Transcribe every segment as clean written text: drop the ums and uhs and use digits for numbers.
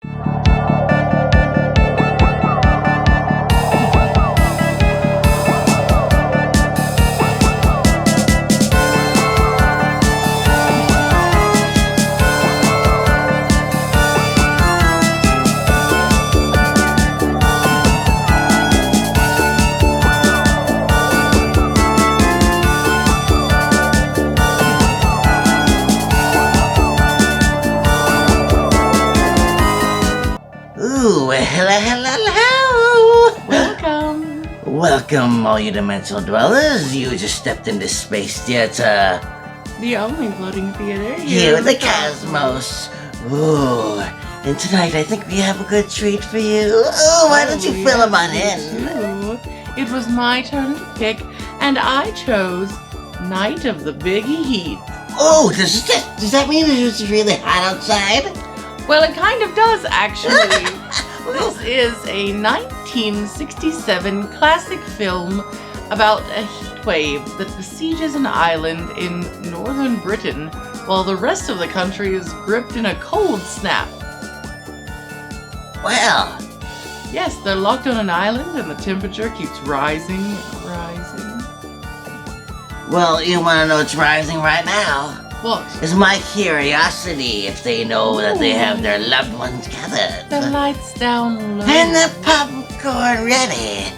Ooh, hello. Welcome. Welcome, all you dimensional dwellers. You just stepped into Space Theater. The only floating theater Here in the cosmos. Ooh, and tonight I think we have a good treat for you. Ooh, why don't you fill them on in? It was my turn to pick, and I chose Night of the Big Heat. Oh, does that mean it's really hot outside? Well, it kind of does, actually. This is a 1967 classic film about a heat wave that besieges an island in northern Britain while the rest of the country is gripped in a cold snap. Well, Yes, they're locked on an island and the temperature keeps rising and rising. well, you want to know what's rising right now? What? Is my curiosity if they know that they have their loved ones gathered. The lights down low. And the popcorn ready.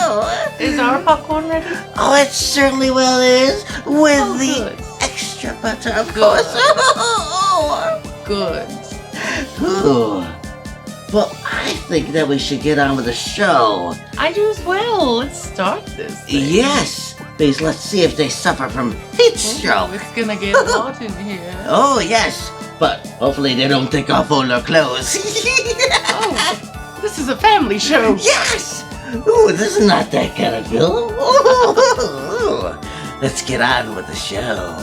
Oh. Is our popcorn ready? Oh, it certainly well is. With Oh, the good. extra butter, of Good. course. Oh. Good. Ooh. Well, I think that we should get on with the show. I do as well. Let's start this thing. Yes. Please, let's see if they suffer from heat Oh, stroke. it's gonna get hot in here. Oh, yes. But hopefully they don't take off all their clothes. Oh, this is a family show. Yes! Ooh, this is not that kind of film. Ooh. Let's get on with the show.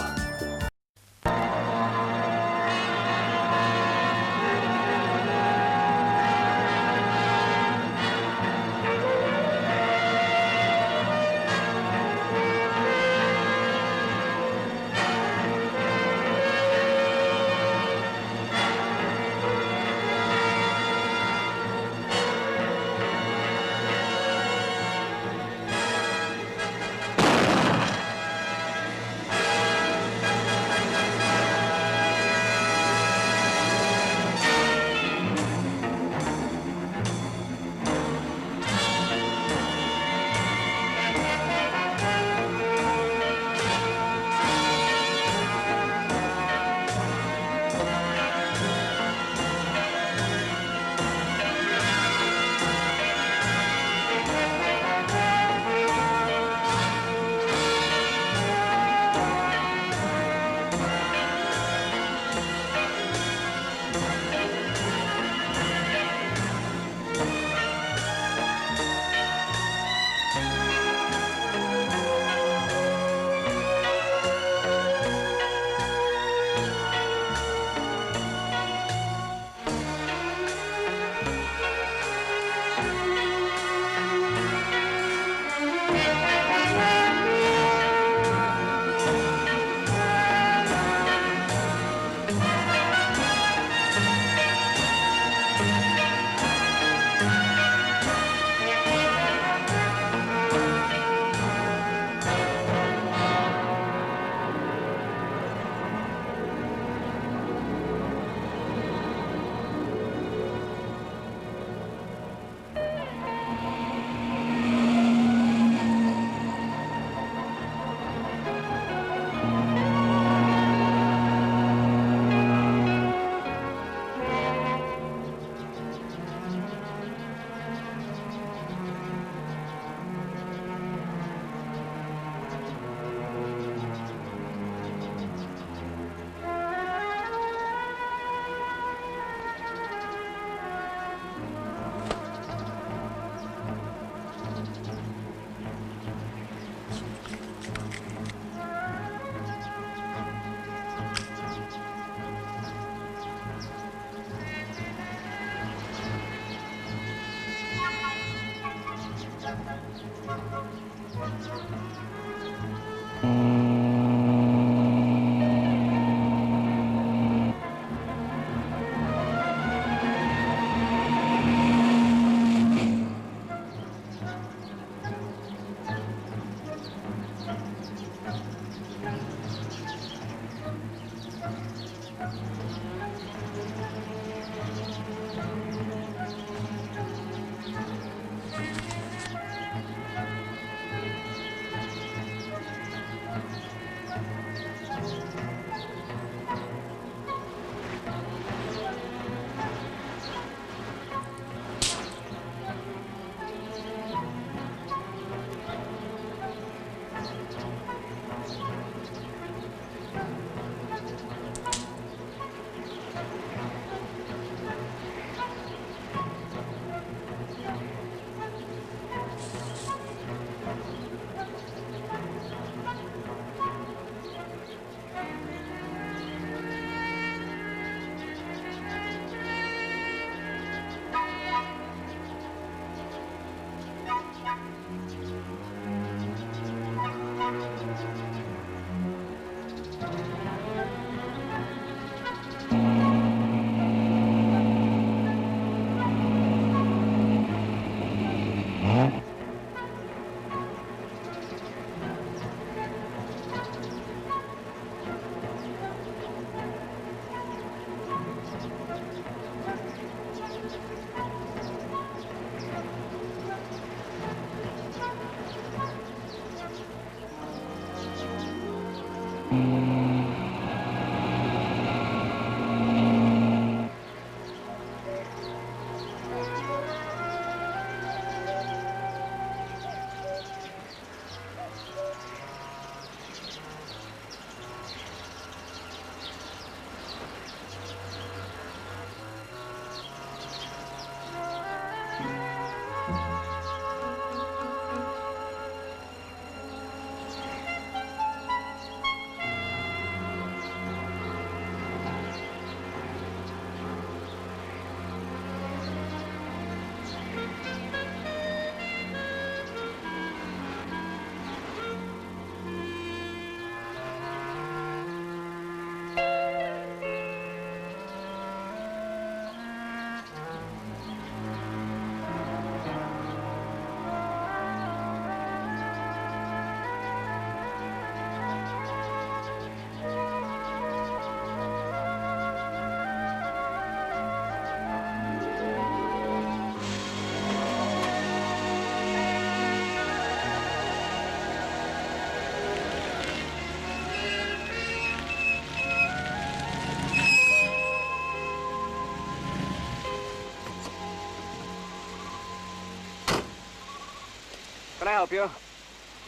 Can I help you?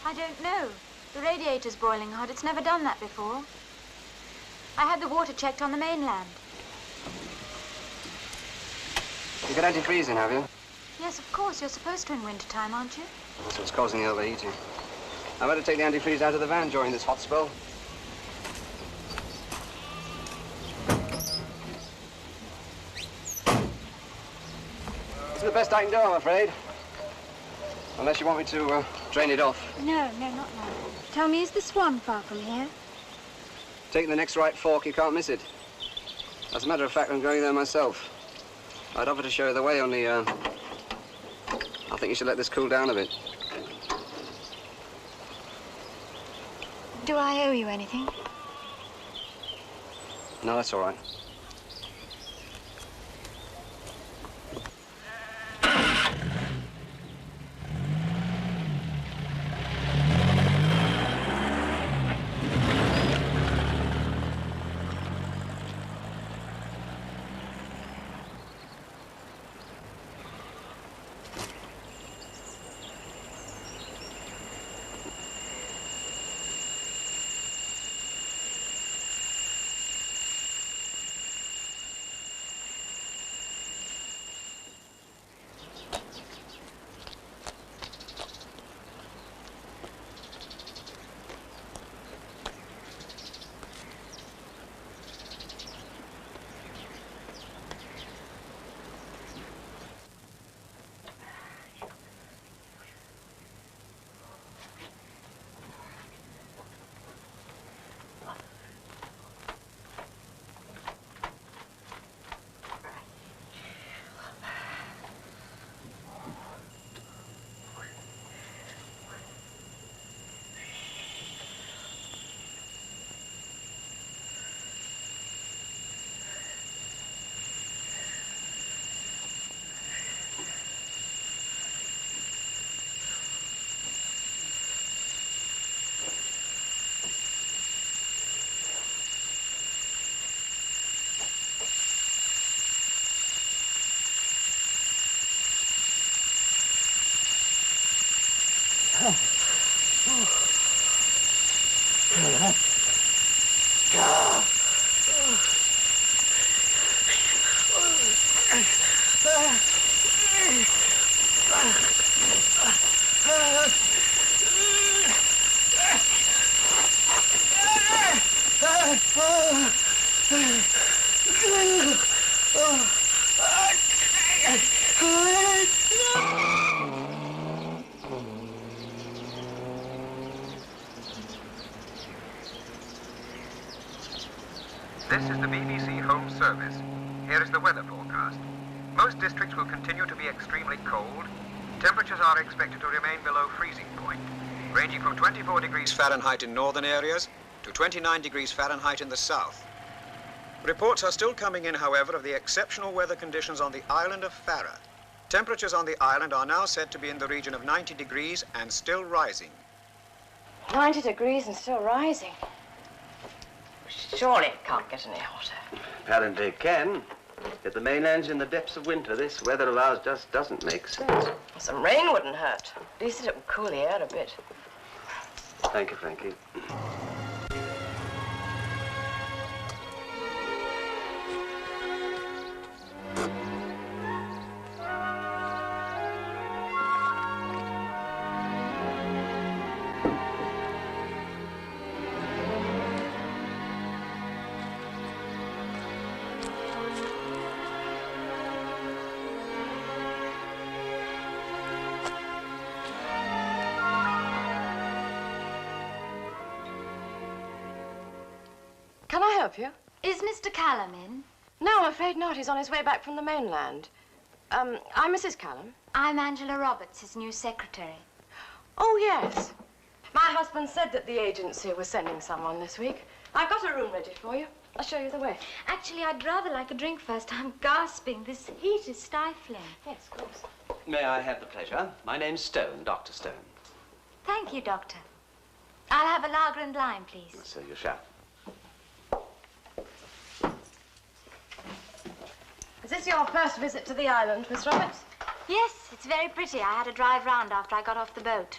I don't know. The radiator's boiling hot. It's never done that before. I had the water checked on the mainland. You got antifreeze in, have you? Yes, of course. You're supposed to in winter time, aren't you? That's what's causing the overheating. I better take the antifreeze out of the van during this hot spell. It's the best I can do, I'm afraid. Unless you want me to drain it off. No, not now. Tell me, is the Swan far from here? Take the next right fork, you can't miss it. As a matter of fact, I'm going there myself. I'd offer to show you the way, only, I think you should let this cool down a bit. Do I owe you anything? No, that's all right. This is the BBC Home Service. Here is the weather forecast. Most districts will continue to be extremely cold. Temperatures are expected to remain below freezing point, ranging from 24 degrees Fahrenheit in northern areas to 29 degrees Fahrenheit in the south. Reports are still coming in, however, of the exceptional weather conditions on the island of Farre. Temperatures on the island are now said to be in the region of 90 degrees and still rising. 90 degrees and still rising. Surely it can't get any hotter. Apparently it can. If the mainland's in the depths of winter, this weather of ours just doesn't make sense. Some rain wouldn't hurt. At least it would cool the air a bit. Thank you, Frankie. Can I help you? Is Mr. Callum in? No, I'm afraid not. He's on his way back from the mainland. I'm Mrs. Callum. I'm Angela Roberts, his new secretary. Oh, yes. My husband said that the agency was sending someone this week. I've got a room ready for you. I'll show you the way. Actually, I'd rather like a drink first. I'm gasping. This heat is stifling. Yes, of course. May I have the pleasure? My name's Stone, Dr. Stone. Thank you, Doctor. I'll have a lager and lime, please. So you shall. Is this your first visit to the island, Miss Roberts? Yes, it's very pretty. I had a drive round after I got off the boat.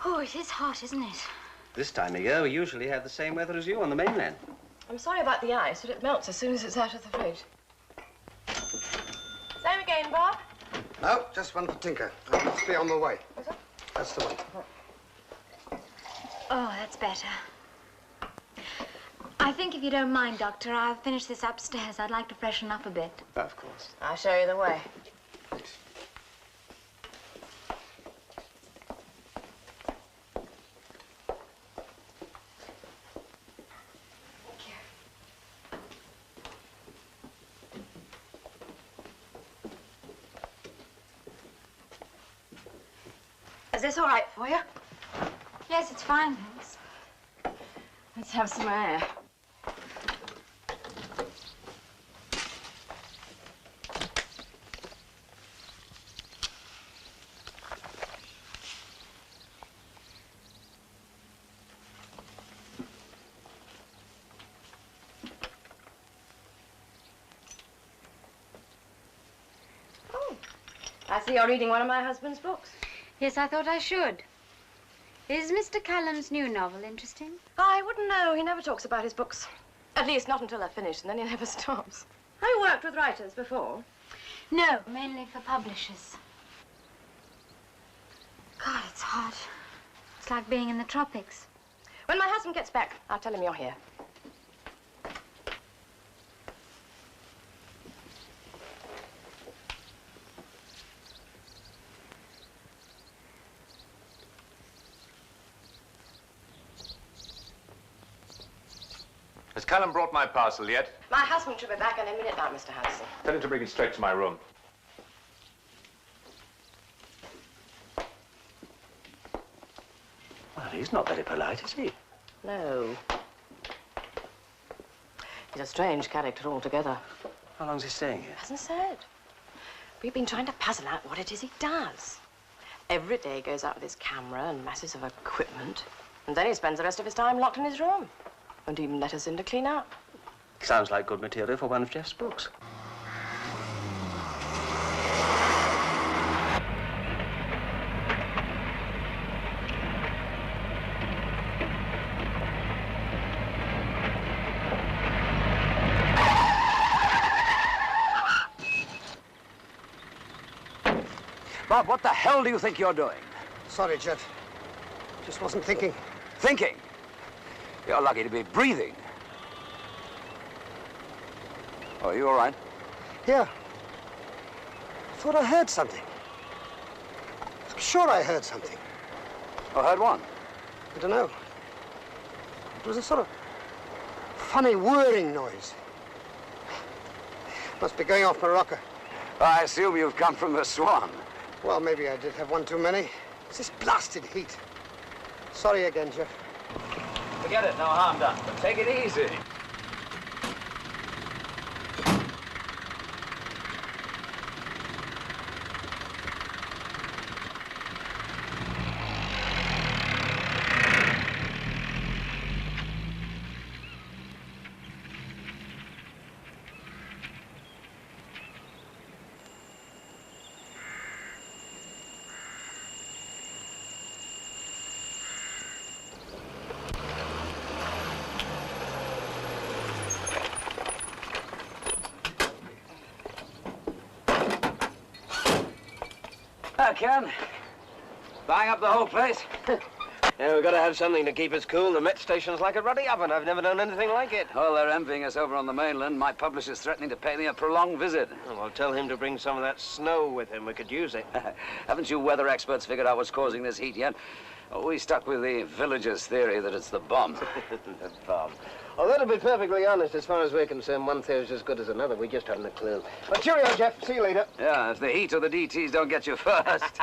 Oh, it is hot, isn't it? This time of year, we usually have the same weather as you on the mainland. I'm sorry about the ice, but it melts as soon as it's out of the fridge. Same again, Bob? No, just one for Tinker. I must be on the way. Is it? That's the one. Oh, that's better. I think if you don't mind, Doctor, I'll finish this upstairs. I'd like to freshen up a bit. Of course. I'll show you the way. Is this all right for you? Yes, it's fine, thanks. Let's have some air. Oh, I see you're reading one of my husband's books. Yes, I thought I should. Is Mr. Callum's new novel interesting? I wouldn't know. He never talks about his books. At least not until they're finished, and then he never stops. Have you worked with writers before? No, mainly for publishers. God, it's hot. It's like being in the tropics. When my husband gets back, I'll tell him you're here. Has Callum brought my parcel yet? My husband should be back any minute now, Mr. Hanson. Tell him to bring it straight to my room. Well, he's not very polite, is he? No. He's a strange character altogether. How long's he staying here? Hasn't said. We've been trying to puzzle out what it is he does. Every day he goes out with his camera and masses of equipment, and then he spends the rest of his time locked in his room. Won't even let us in to clean up. Sounds like good material for one of Jeff's books. Bob, what the hell do you think you're doing? Sorry, Jeff. Just wasn't thinking. Thinking? You're lucky to be breathing. Oh, are you all right? Yeah. I thought I heard something. I'm sure I heard something. Oh, heard one? I don't know. It was a sort of funny whirring noise. Must be going off my rocker. I assume you've come from the Swan. Well, maybe I did have one too many. It's this blasted heat. Sorry again, Jeff. Forget it, no harm done. But take it easy. Ken. Buying up the whole place? Yeah, we've got to have something to keep us cool. The Met station's like a ruddy oven. I've never known anything like it. Oh, they're envying us over on the mainland. My publisher's threatening to pay me a prolonged visit. Oh, I'll tell him to bring some of that snow with him. We could use it. Haven't you weather experts figured out what's causing this heat yet? Oh, we stuck with the villagers' theory that it's the bomb. The bomb. Although, to be perfectly honest, as far as we're concerned, one theory's as good as another. We just haven't a clue. Well, cheerio, Jeff. See you later. Yeah, if the heat or the DTs don't get you first.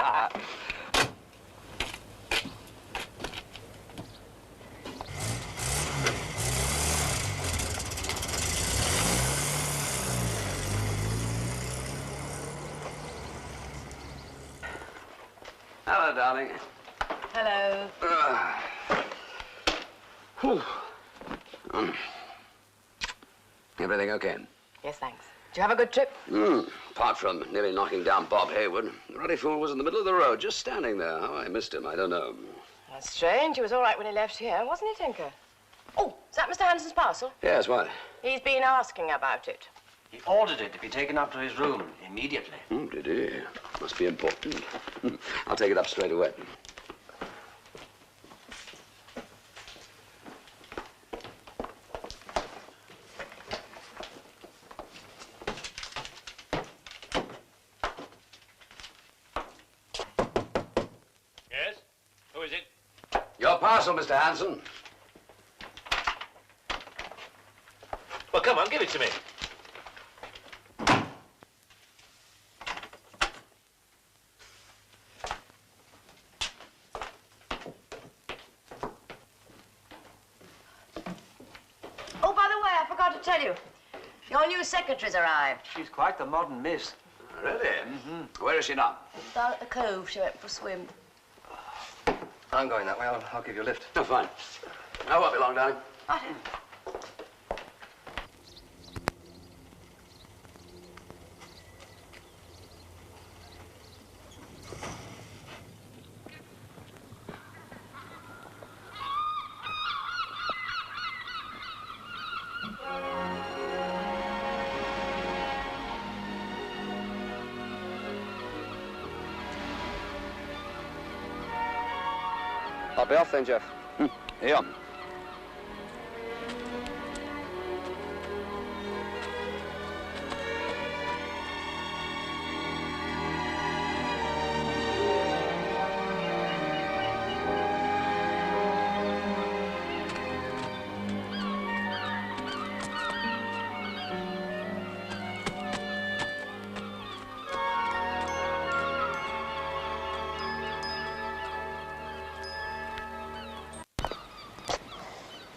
Hello, darling. Hello. Everything okay? Yes, thanks. Did you have a good trip? Apart from nearly knocking down Bob Hayward, the ruddy fool was in the middle of the road, just standing there. How I missed him, I don't know. That's strange. He was all right when he left here, wasn't he, Tinker? Oh, is that Mr. Hanson's parcel? Yes, what? He's been asking about it. He ordered it to be taken up to his room immediately. Did he? Must be important. I'll take it up straight away. Yes? Who is it? Your parcel, Mr. Hanson. Well, come on, give it to me. Oh, by the way, I forgot to tell you. Your new secretary's arrived. She's quite the modern miss. Really? Mm-hmm. Where is she now? Down at the cove. She went for a swim. I'm going that way. I'll give you a lift. Oh, fine. I won't be long, darling. I'll be off then, Jeff. Here.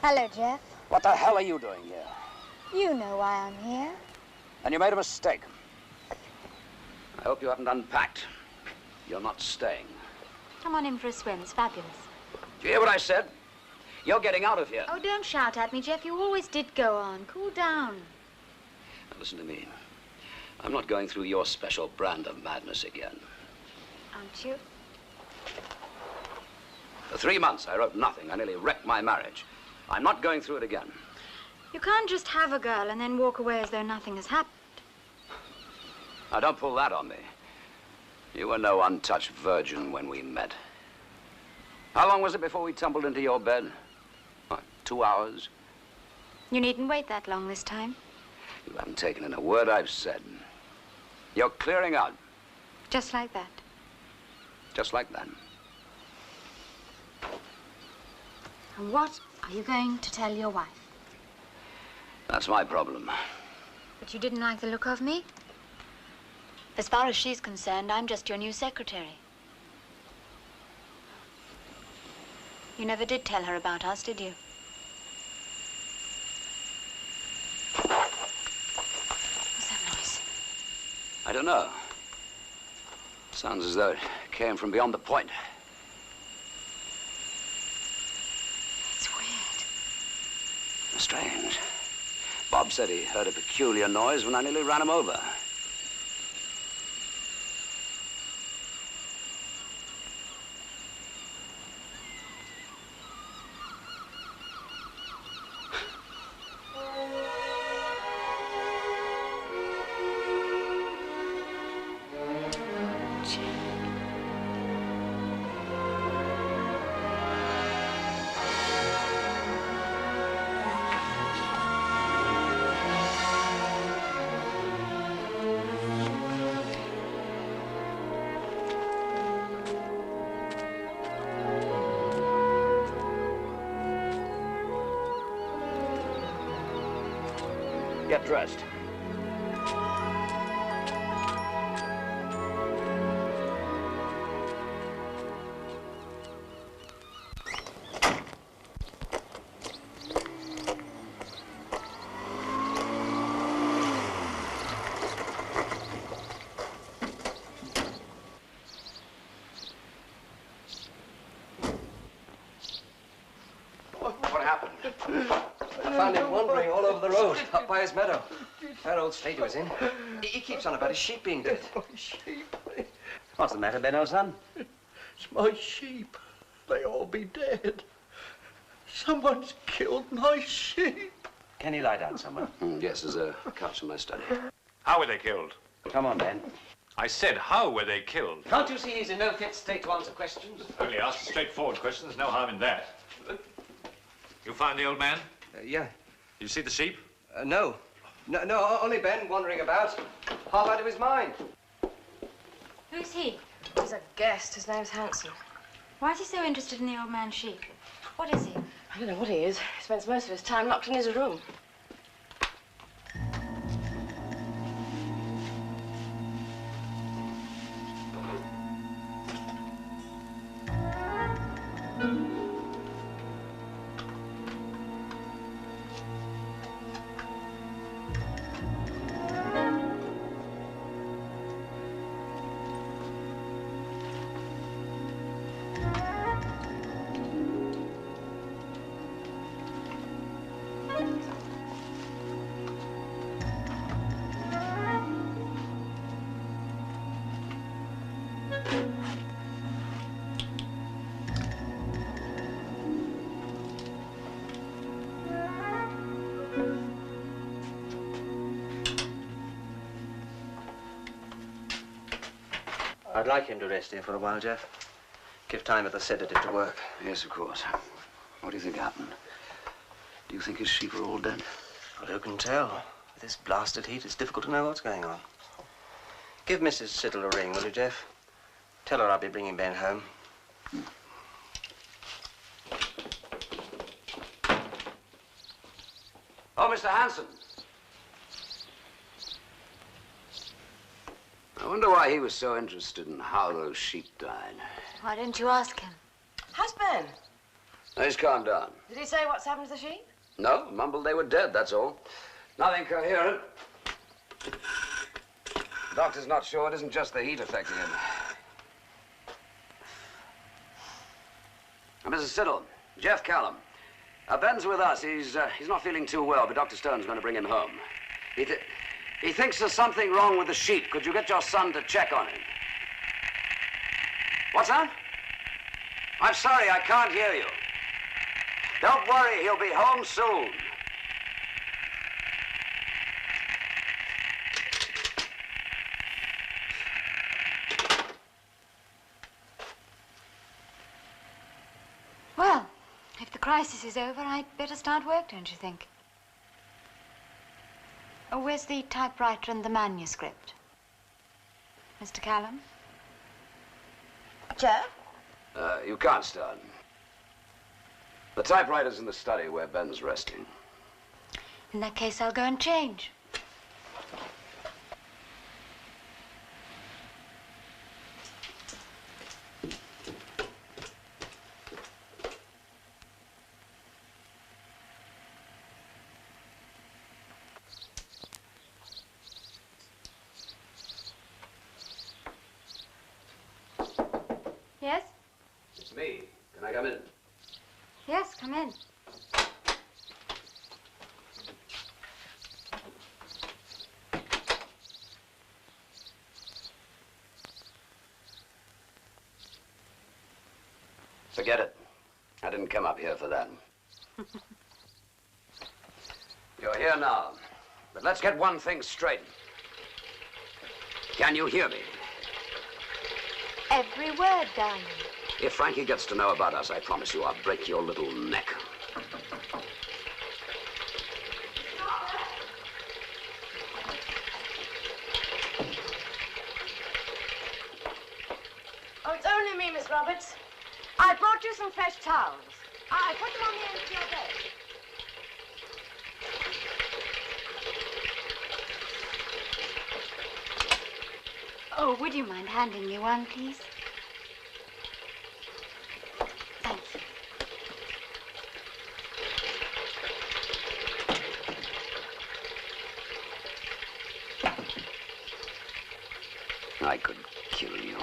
Hello, Jeff. What the hell are you doing here? You know why I'm here. And you made a mistake. I hope you haven't unpacked. You're not staying. Come on in for a swim. It's fabulous. Do you hear what I said? You're getting out of here. Oh, don't shout at me, Jeff. You always did go on. Cool down. Now, listen to me. I'm not going through your special brand of madness again. Aren't you? For 3 months, I wrote nothing. I nearly wrecked my marriage. I'm not going through it again. You can't just have a girl and then walk away as though nothing has happened. Now, don't pull that on me. You were no untouched virgin when we met. How long was it before we tumbled into your bed? What, 2 hours? You needn't wait that long this time. You haven't taken in a word I've said. You're clearing out. Just like that. Just like that. And what are you going to tell your wife? That's my problem. But you didn't like the look of me? As far as she's concerned, I'm just your new secretary. You never did tell her about us, did you? What's that noise? I don't know. Sounds as though it came from beyond the point. It's weird. Strange. Bob said he heard a peculiar noise when I nearly ran him over. Get dressed. What happened? I found him wandering all over the road, up by his meadow. That old state he was in. He keeps on about his sheep being dead. My sheep. What's the matter, Benno, son? It's my sheep. They all be dead. Someone's killed my sheep. Can you lie down somewhere? Yes, there's a couch in my study. How were they killed? Come on, Ben. I said, how were they killed? Can't you see he's in no fit state to answer questions? Only ask straightforward questions, no harm in that. You find the old man? Yeah. You see the sheep? No. No, only Ben wandering about, half out of his mind. Who's he? He's a guest. His name's Hanson. Why is he so interested in the old man's sheep? What is he? I don't know what he is. He spends most of his time locked in his room. I'd like him to rest here for a while, Jeff. Give time for the sedative to work. Yes, of course. What do you think happened? Do you think his sheep are all dead? Well, who can tell? With this blasted heat, it's difficult to know what's going on. Give Mrs. Siddle a ring, will you, Jeff? Tell her I'll be bringing Ben home. Oh, Mr. Hanson. I wonder why he was so interested in how those sheep died. Why don't you ask him? How's Ben? Now, he's calmed down. Did he say what's happened to the sheep? No, mumbled they were dead, that's all. Nothing coherent. Doctor's not sure it isn't just the heat affecting him. Mrs. Siddle, Jeff Callum. Ben's with us. He's not feeling too well, but Dr. Stone's going to bring him home. He thinks there's something wrong with the sheep. Could you get your son to check on him? What's that? I'm sorry, I can't hear you. Don't worry, he'll be home soon. Well, if the crisis is over, I'd better start work, don't you think? Oh, where's the typewriter and the manuscript? Mr. Callum? Jeff? You can't start. The typewriter's in the study where Ben's resting. In that case, I'll go and change. Yes? It's me. Can I come in? Yes, come in. Forget it. I didn't come up here for that. You're here now. But let's get one thing straight. Can you hear me? Every word, darling. If Frankie gets to know about us, I promise you I'll break your little neck. Oh, it's only me, Miss Roberts. I brought you some fresh towels. I put them on the end of your bed. Oh, would you mind handing me one, please? Thank you. I could kill you.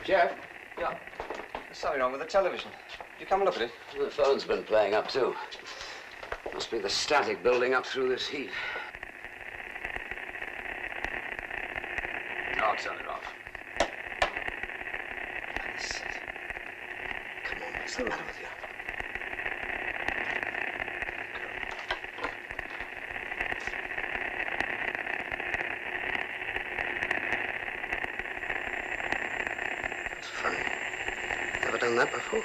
Jeff? Yeah? There's something wrong with the television. You come and look at it? The phone's been playing up, too. Must be the static building up through this heat. I'll turn it off. That's it. Come on, what's the matter with you? That's funny. Never done that before.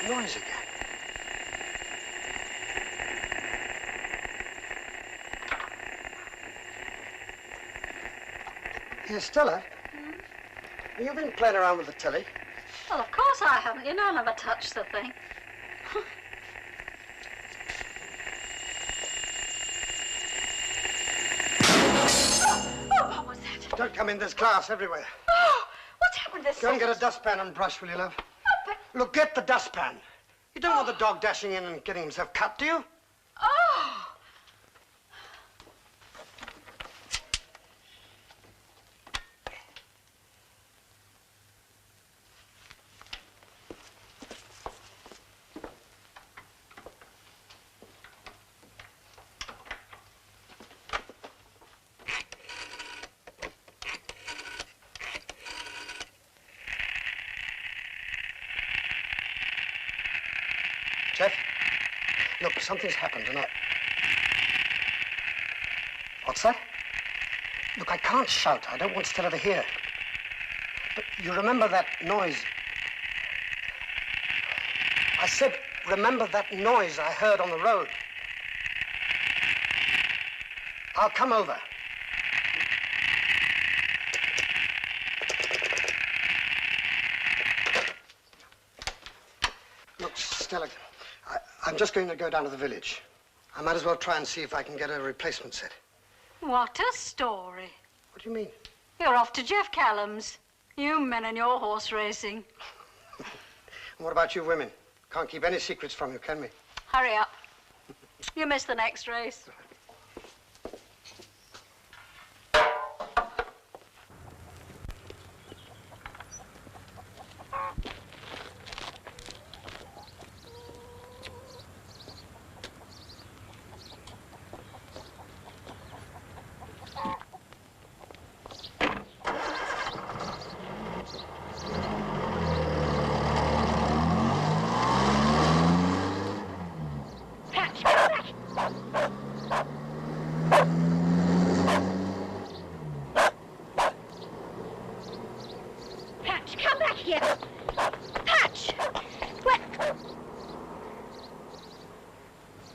Noise again. Here, Stella. Have you been playing around with the telly? Well, of course I haven't. You know I never touched the thing. What was that? Don't come in. There's glass everywhere. Oh, what's happened to this? Go and get a dustpan and brush, will you, love? Look, get the dustpan. You don't want the dog dashing in and getting himself cut, do you? Oh! Jeff, look, something's happened tonight. What's that? Look, I can't shout. I don't want Stella to hear. But you remember that noise? I said, remember that noise I heard on the road? I'll come over. Look, Stella, I'm just going to go down to the village. I might as well try and see if I can get a replacement set. What a story. What do you mean? You're off to Jeff Callum's. You men and your horse racing. And what about you women? Can't keep any secrets from you, can we? Hurry up. You missed the next race. Patch, come back here. Patch! What?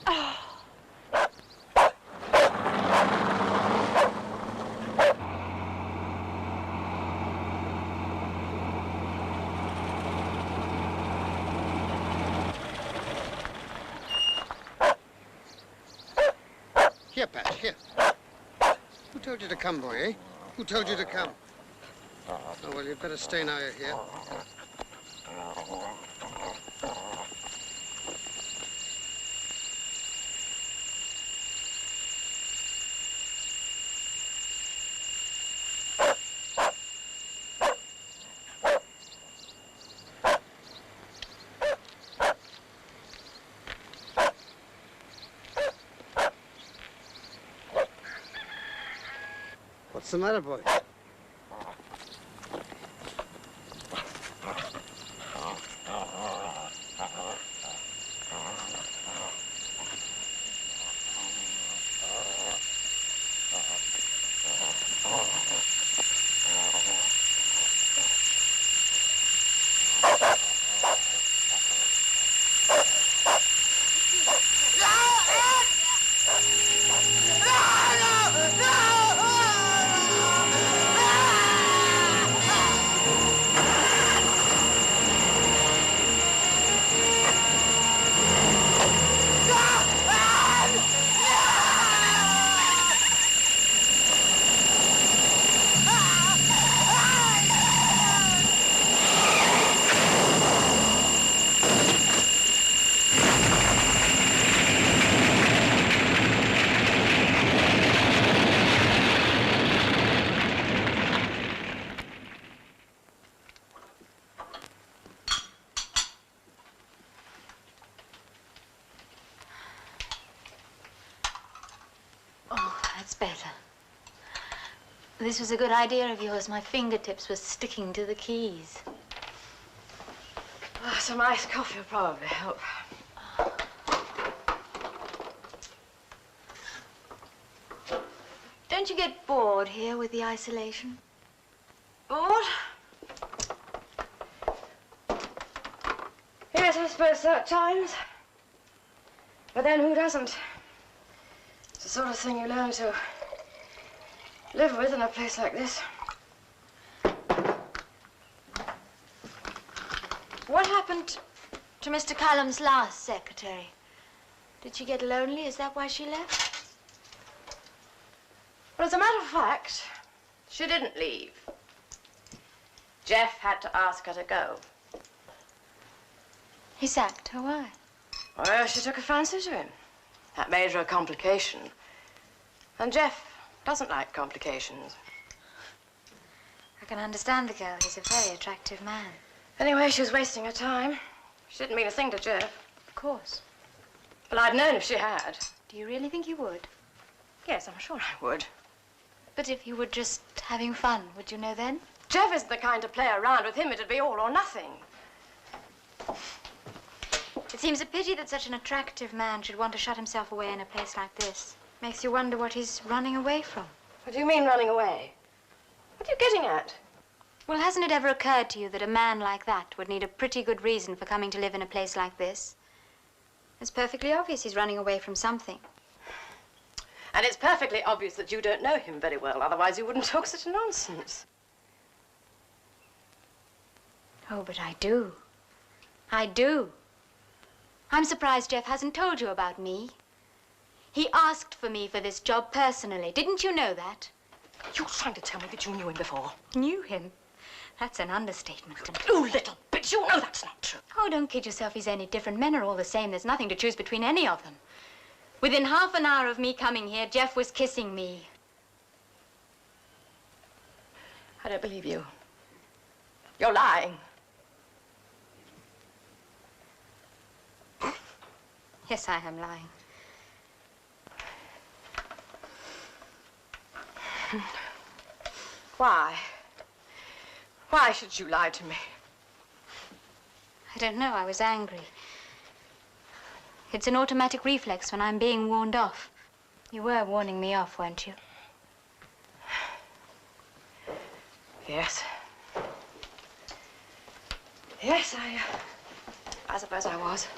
Oh. Here, Patch, here. Who told you to come, boy, eh? Who told you to come? Oh, well, you'd better stay now you're here. What's the matter, boy? better. This was a good idea of yours. My fingertips were sticking to the keys. Oh, some iced coffee will probably help. Don't you get bored here with the isolation? Bored? Yes, I suppose so at times. But then who doesn't? It's the sort of thing you learn to live with in a place like this. What happened to Mr. Callum's last secretary? Did she get lonely? Is that why she left? Well, as a matter of fact, she didn't leave. Jeff had to ask her to go. He sacked her. Why? Well, she took a fancy to him. That made her a complication. And Jeff doesn't like complications. I can understand the girl. He's a very attractive man. Anyway, she was wasting her time. She didn't mean a thing to Jeff. Of course. Well, I'd known if she had. Do you really think you would? Yes, I'm sure I would. But if you were just having fun, would you know then? Jeff isn't the kind to play around. With him, it'd be all or nothing. It seems a pity that such an attractive man should want to shut himself away in a place like this. Makes you wonder what he's running away from. What do you mean, running away? What are you getting at? Well, hasn't it ever occurred to you that a man like that would need a pretty good reason for coming to live in a place like this? It's perfectly obvious he's running away from something. And it's perfectly obvious that you don't know him very well. Otherwise, you wouldn't talk such nonsense. Oh, but I do. I do. I'm surprised Jeff hasn't told you about me. He asked for me for this job personally. Didn't you know that? You're trying to tell me that you knew him before. Knew him? That's an understatement. You little bitch, you know that's not true. Oh, don't kid yourself. He's any different. Men are all the same. There's nothing to choose between any of them. Within half an hour of me coming here, Jeff was kissing me. I don't believe you. You're lying. Yes, I am lying. Why? Why should you lie to me? I don't know. I was angry. It's an automatic reflex when I'm being warned off. You were warning me off, weren't you? Yes. Yes, I suppose I was.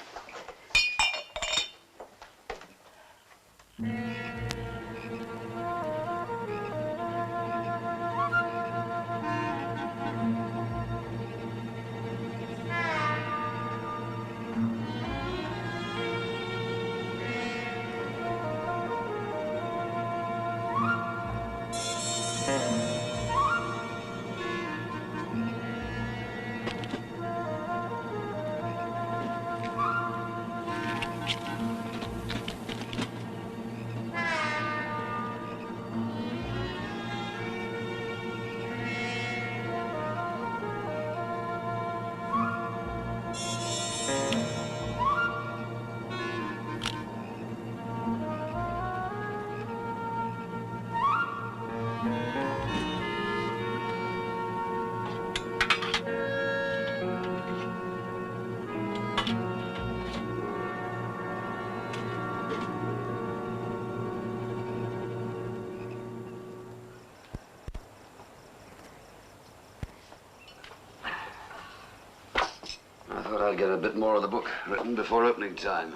I'd get a bit more of the book written before opening time.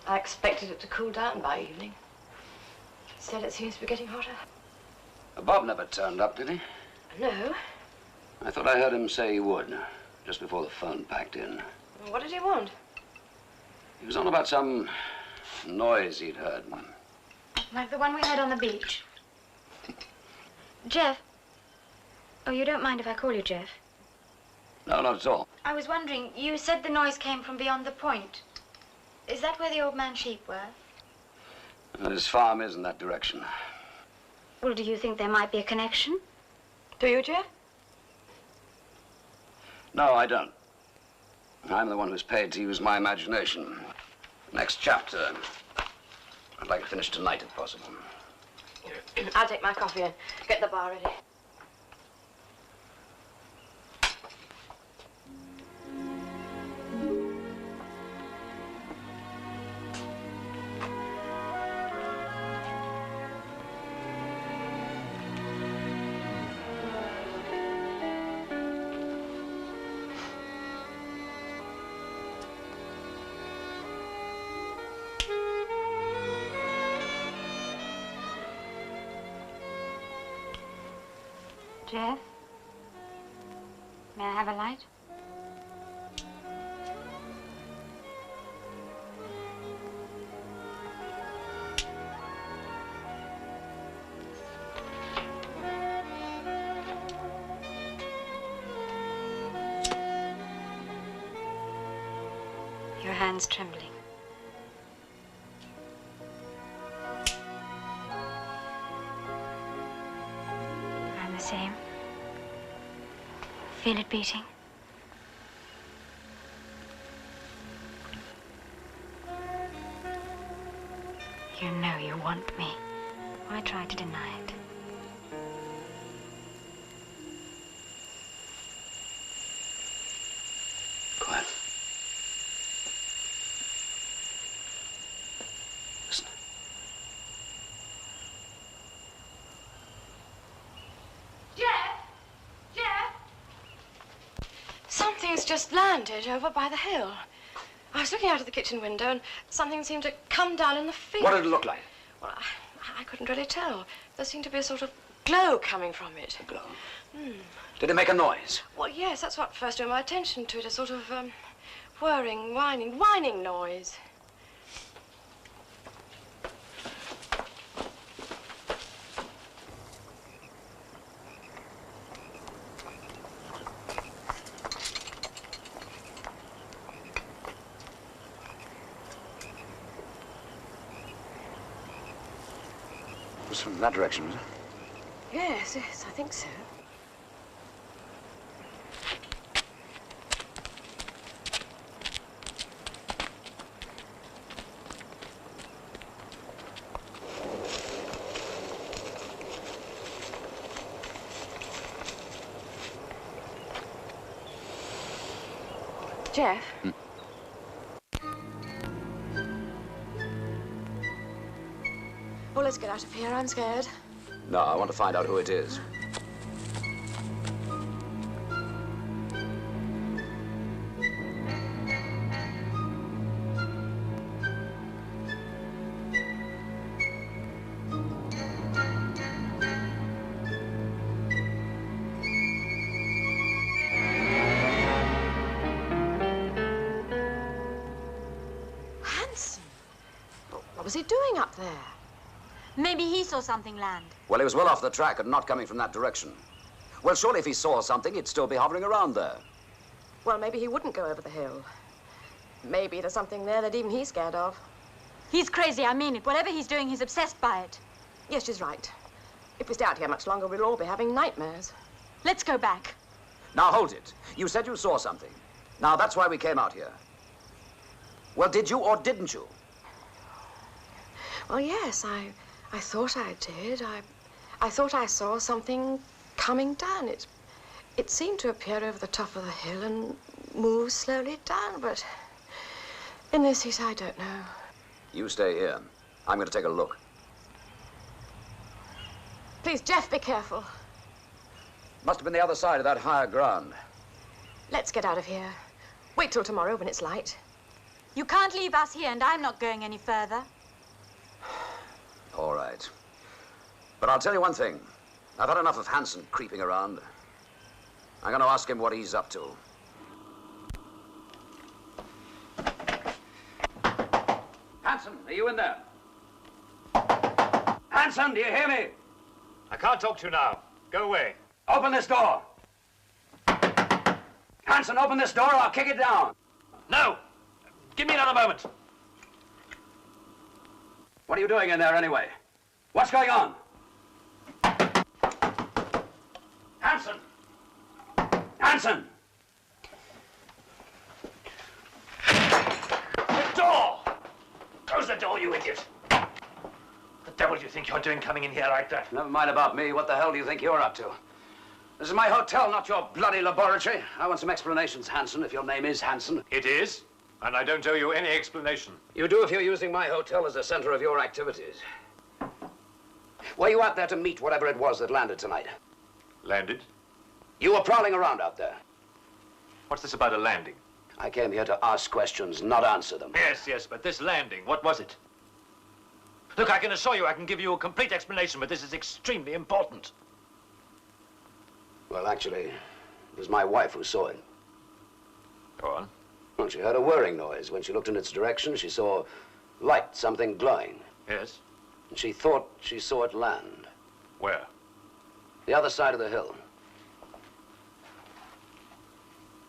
I expected it to cool down by evening. Instead, it seems to be getting hotter. Bob never turned up, did he? No. I thought I heard him say he would, just before the phone packed in. What did he want? He was on about some noise he'd heard. Like the one we heard on the beach. Jeff. Oh, you don't mind if I call you Jeff? No, not at all. I was wondering, you said the noise came from beyond the point. Is that where the old man's sheep were? His farm is in that direction. Well, do you think there might be a connection? Do you, Jeff? No, I don't. I'm the one who's paid to use my imagination. Next chapter. I'd like to finish tonight, if possible. I'll take my coffee and get the bar ready. Jeff? May I have a light? Your hand's trembling. I'm the same. Feel it beating? You know you want me. Why try to deny it? Quiet. Listen. Something's just landed over by the hill. I was looking out of the kitchen window and something seemed to come down in the field. What did it look like? Well, I couldn't really tell. There seemed to be a sort of glow coming from it. A glow? Did it make a noise? Well, yes, that's what first drew my attention to it, a sort of whirring, whining noise. It was from that direction, was it? Yes, I think so. Jeff? Well, let's get out of here. I'm scared. No, I want to find out who it is. Hanson? What was he doing up there? Maybe he saw something land. Well, he was well off the track and not coming from that direction. Well, surely if he saw something, he'd still be hovering around there. Well, maybe he wouldn't go over the hill. Maybe there's something there that even he's scared of. He's crazy, I mean it. Whatever he's doing, he's obsessed by it. Yes, she's right. If we stay out here much longer, we'll all be having nightmares. Let's go back. Now, hold it. You said you saw something. Now, that's why we came out here. Well, did you or didn't you? Well, yes, I thought I did. I thought I saw something coming down. It seemed to appear over the top of the hill and move slowly down, but in this heat, I don't know. You stay here. I'm going to take a look. Please, Jeff, be careful. Must have been the other side of that higher ground. Let's get out of here. Wait till tomorrow when it's light. You can't leave us here, and I'm not going any further. All right. But I'll tell you one thing. I've had enough of Hanson creeping around. I'm going to ask him what he's up to. Hanson, are you in there? Hanson, do you hear me? I can't talk to you now. Go away. Open this door. Hanson, open this door or I'll kick it down. No! Give me another moment. What are you doing in there anyway? What's going on? Hanson! Hanson! The door! Close the door, you idiot! The devil do you think you're doing coming in here like that? Never mind about me. What the hell do you think you're up to? This is my hotel, not your bloody laboratory. I want some explanations, Hanson, if your name is Hanson. It is, and I don't owe you any explanation. You do if you're using my hotel as the center of your activities. Were you out there to meet whatever it was that landed tonight? Landed? You were prowling around out there. What's this about a landing? I came here to ask questions, not answer them. Yes, but this landing, what was it? Look, I can assure you I can give you a complete explanation, but this is extremely important. Well, actually, it was my wife who saw it. Go on. Well, she heard a whirring noise. When she looked in its direction, she saw light, something glowing. Yes? And she thought she saw it land. Where? The other side of the hill.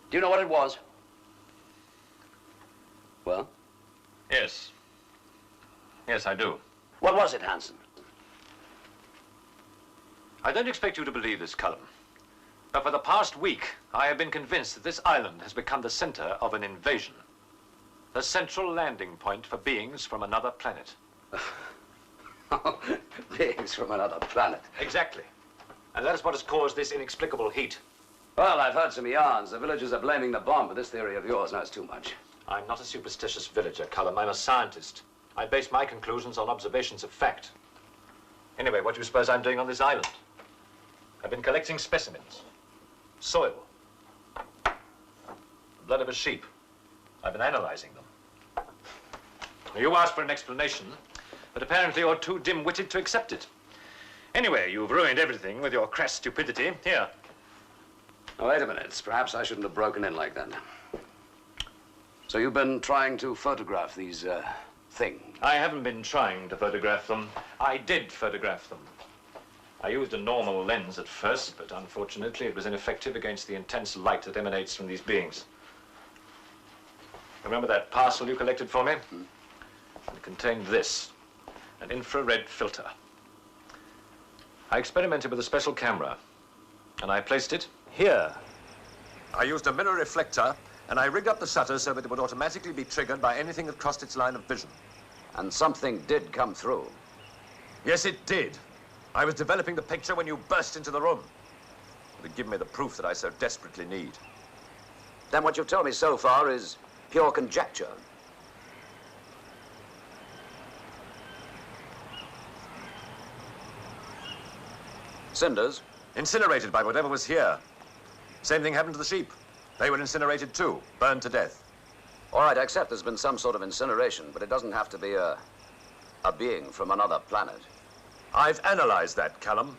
Do you know what it was? Well? Yes. Yes, I do. What was it, Hanson? I don't expect you to believe this, Cullum. But for the past week, I have been convinced that this island has become the center of an invasion. The central landing point for beings from another planet. Beings from another planet. Exactly. And that is what has caused this inexplicable heat. Well, I've heard some yarns. The villagers are blaming the bomb, but this theory of yours, no, it's too much. I'm not a superstitious villager, Cullum. I'm a scientist. I base my conclusions on observations of fact. Anyway, what do you suppose I'm doing on this island? I've been collecting specimens. Soil. The blood of a sheep. I've been analyzing them. You asked for an explanation, but apparently you're too dim-witted to accept it. Anyway, you've ruined everything with your crass stupidity. Here. Now, wait a minute. Perhaps I shouldn't have broken in like that. So you've been trying to photograph these, things? I haven't been trying to photograph them. I did photograph them. I used a normal lens at first, but unfortunately it was ineffective against the intense light that emanates from these beings. Remember that parcel you collected for me? It contained this, an infrared filter. I experimented with a special camera, and I placed it here. I used a mirror reflector, and I rigged up the shutter so that it would automatically be triggered by anything that crossed its line of vision. And something did come through. Yes, it did. I was developing the picture when you burst into the room. It had given me the proof that I so desperately need. Then what you've told me so far is pure conjecture. Cinders? Incinerated by whatever was here. Same thing happened to the sheep. They were incinerated too, burned to death. All right, I accept there's been some sort of incineration, but it doesn't have to be a being from another planet. I've analyzed that, Callum.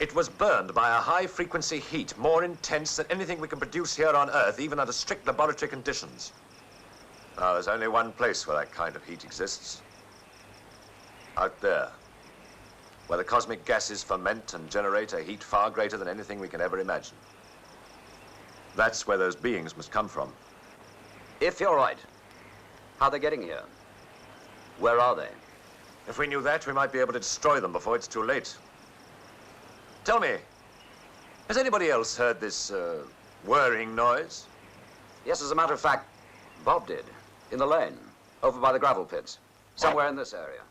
It was burned by a high-frequency heat, more intense than anything we can produce here on Earth, even under strict laboratory conditions. Now, there's only one place where that kind of heat exists. Out there, where the cosmic gases ferment and generate a heat far greater than anything we can ever imagine. That's where those beings must come from. If you're right, how are they getting here? Where are they? If we knew that, we might be able to destroy them before it's too late. Tell me, has anybody else heard this, whirring noise? Yes, as a matter of fact, Bob did. In the lane, over by the gravel pits. Somewhere in this area.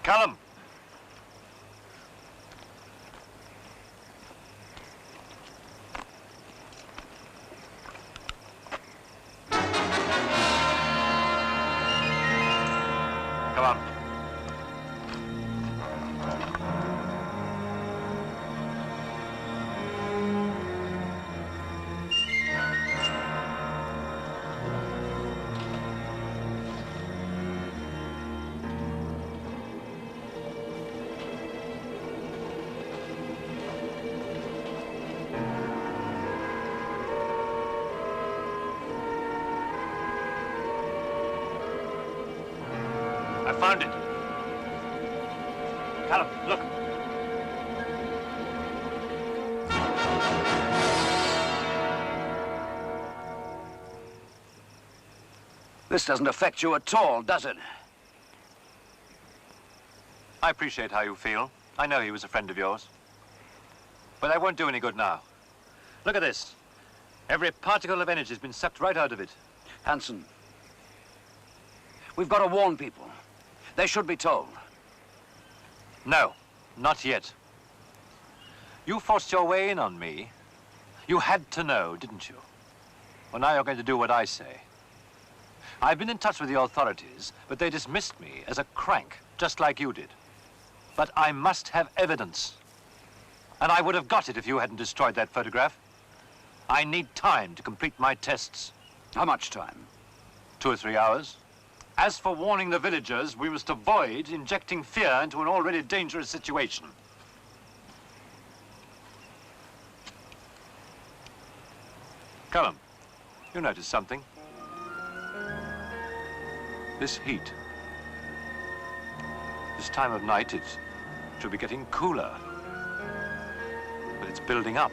Callum! Come on. I found it. Callum, look. This doesn't affect you at all, does it? I appreciate how you feel. I know he was a friend of yours. But that won't do any good now. Look at this. Every particle of energy has been sucked right out of it. Hanson, we've got to warn people. They should be told. No, not yet. You forced your way in on me. You had to know, didn't you? Well, now you're going to do what I say. I've been in touch with the authorities, but they dismissed me as a crank, just like you did. But I must have evidence. And I would have got it if you hadn't destroyed that photograph. I need time to complete my tests. How much time? 2 or 3 hours. As for warning the villagers, we must avoid injecting fear into an already dangerous situation. Callum, you noticed something? This heat. This time of night, it should be getting cooler. But it's building up.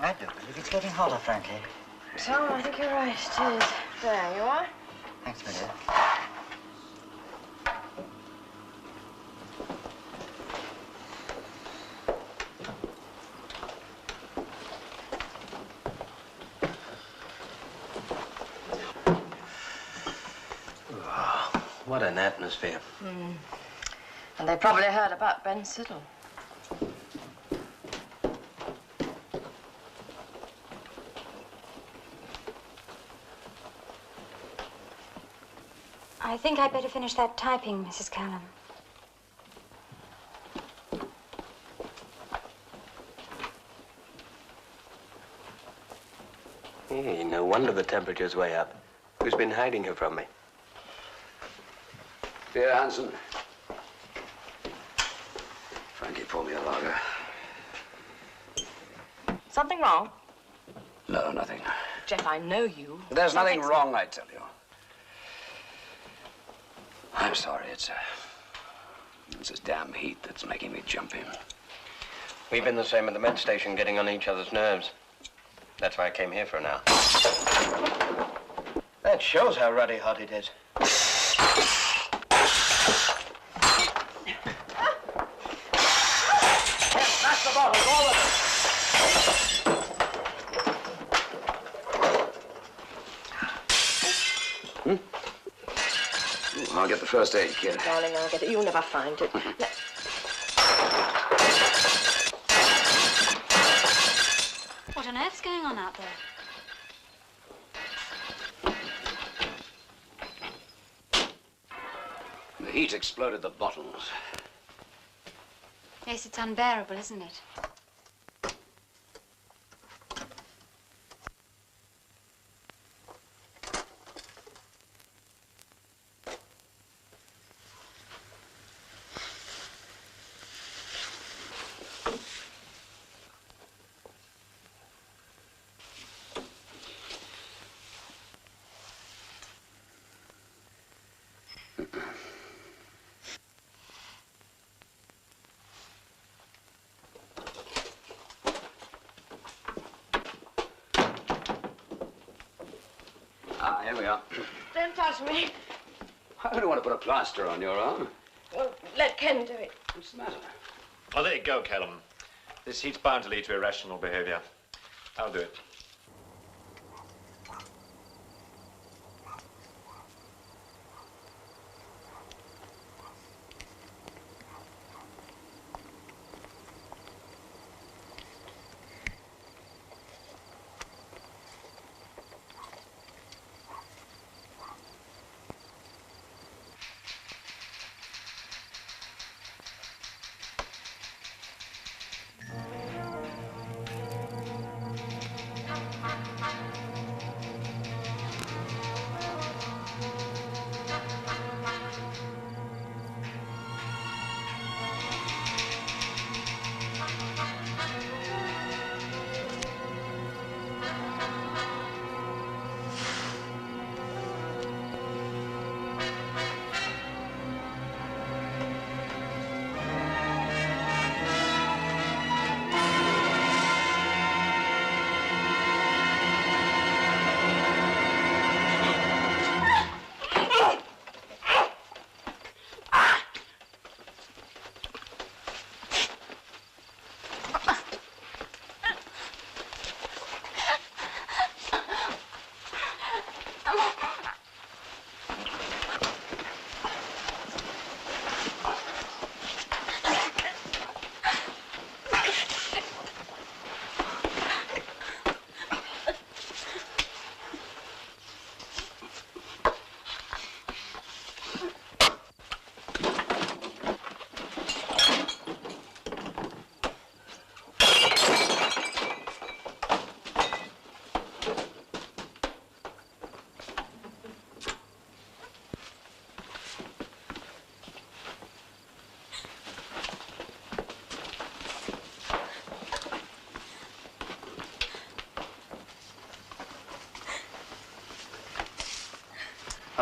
I do believe it's getting hotter, frankly. Tom, I think you're right. It is. There you are. Thanks, my dear. What an atmosphere. And they probably heard about Ben Siddle. I think I'd better finish that typing, Mrs. Callum. Hey, no wonder the temperature's way up. Who's been hiding her from me? Here, Hanson. Frankie, pour me a lager. Something wrong? No, nothing. Jeff, I know you. There's nothing wrong, I tell you. I'm sorry, it's this damn heat that's making me jump in. We've been the same at the med station, getting on each other's nerves. That's why I came here for an hour. That shows how ruddy hot it is. Pass the bottles, all of them. I'll get the first aid kit. Darling, I'll get it. You'll never find it. What on earth's going on out there? The heat exploded the bottles. Yes, it's unbearable, isn't it? Ah, here we are. Don't touch me. I don't want to put a plaster on your arm. Well, let Ken do it. What's the matter? Oh, there you go, Callum. This heat's bound to lead to irrational behavior. I'll do it.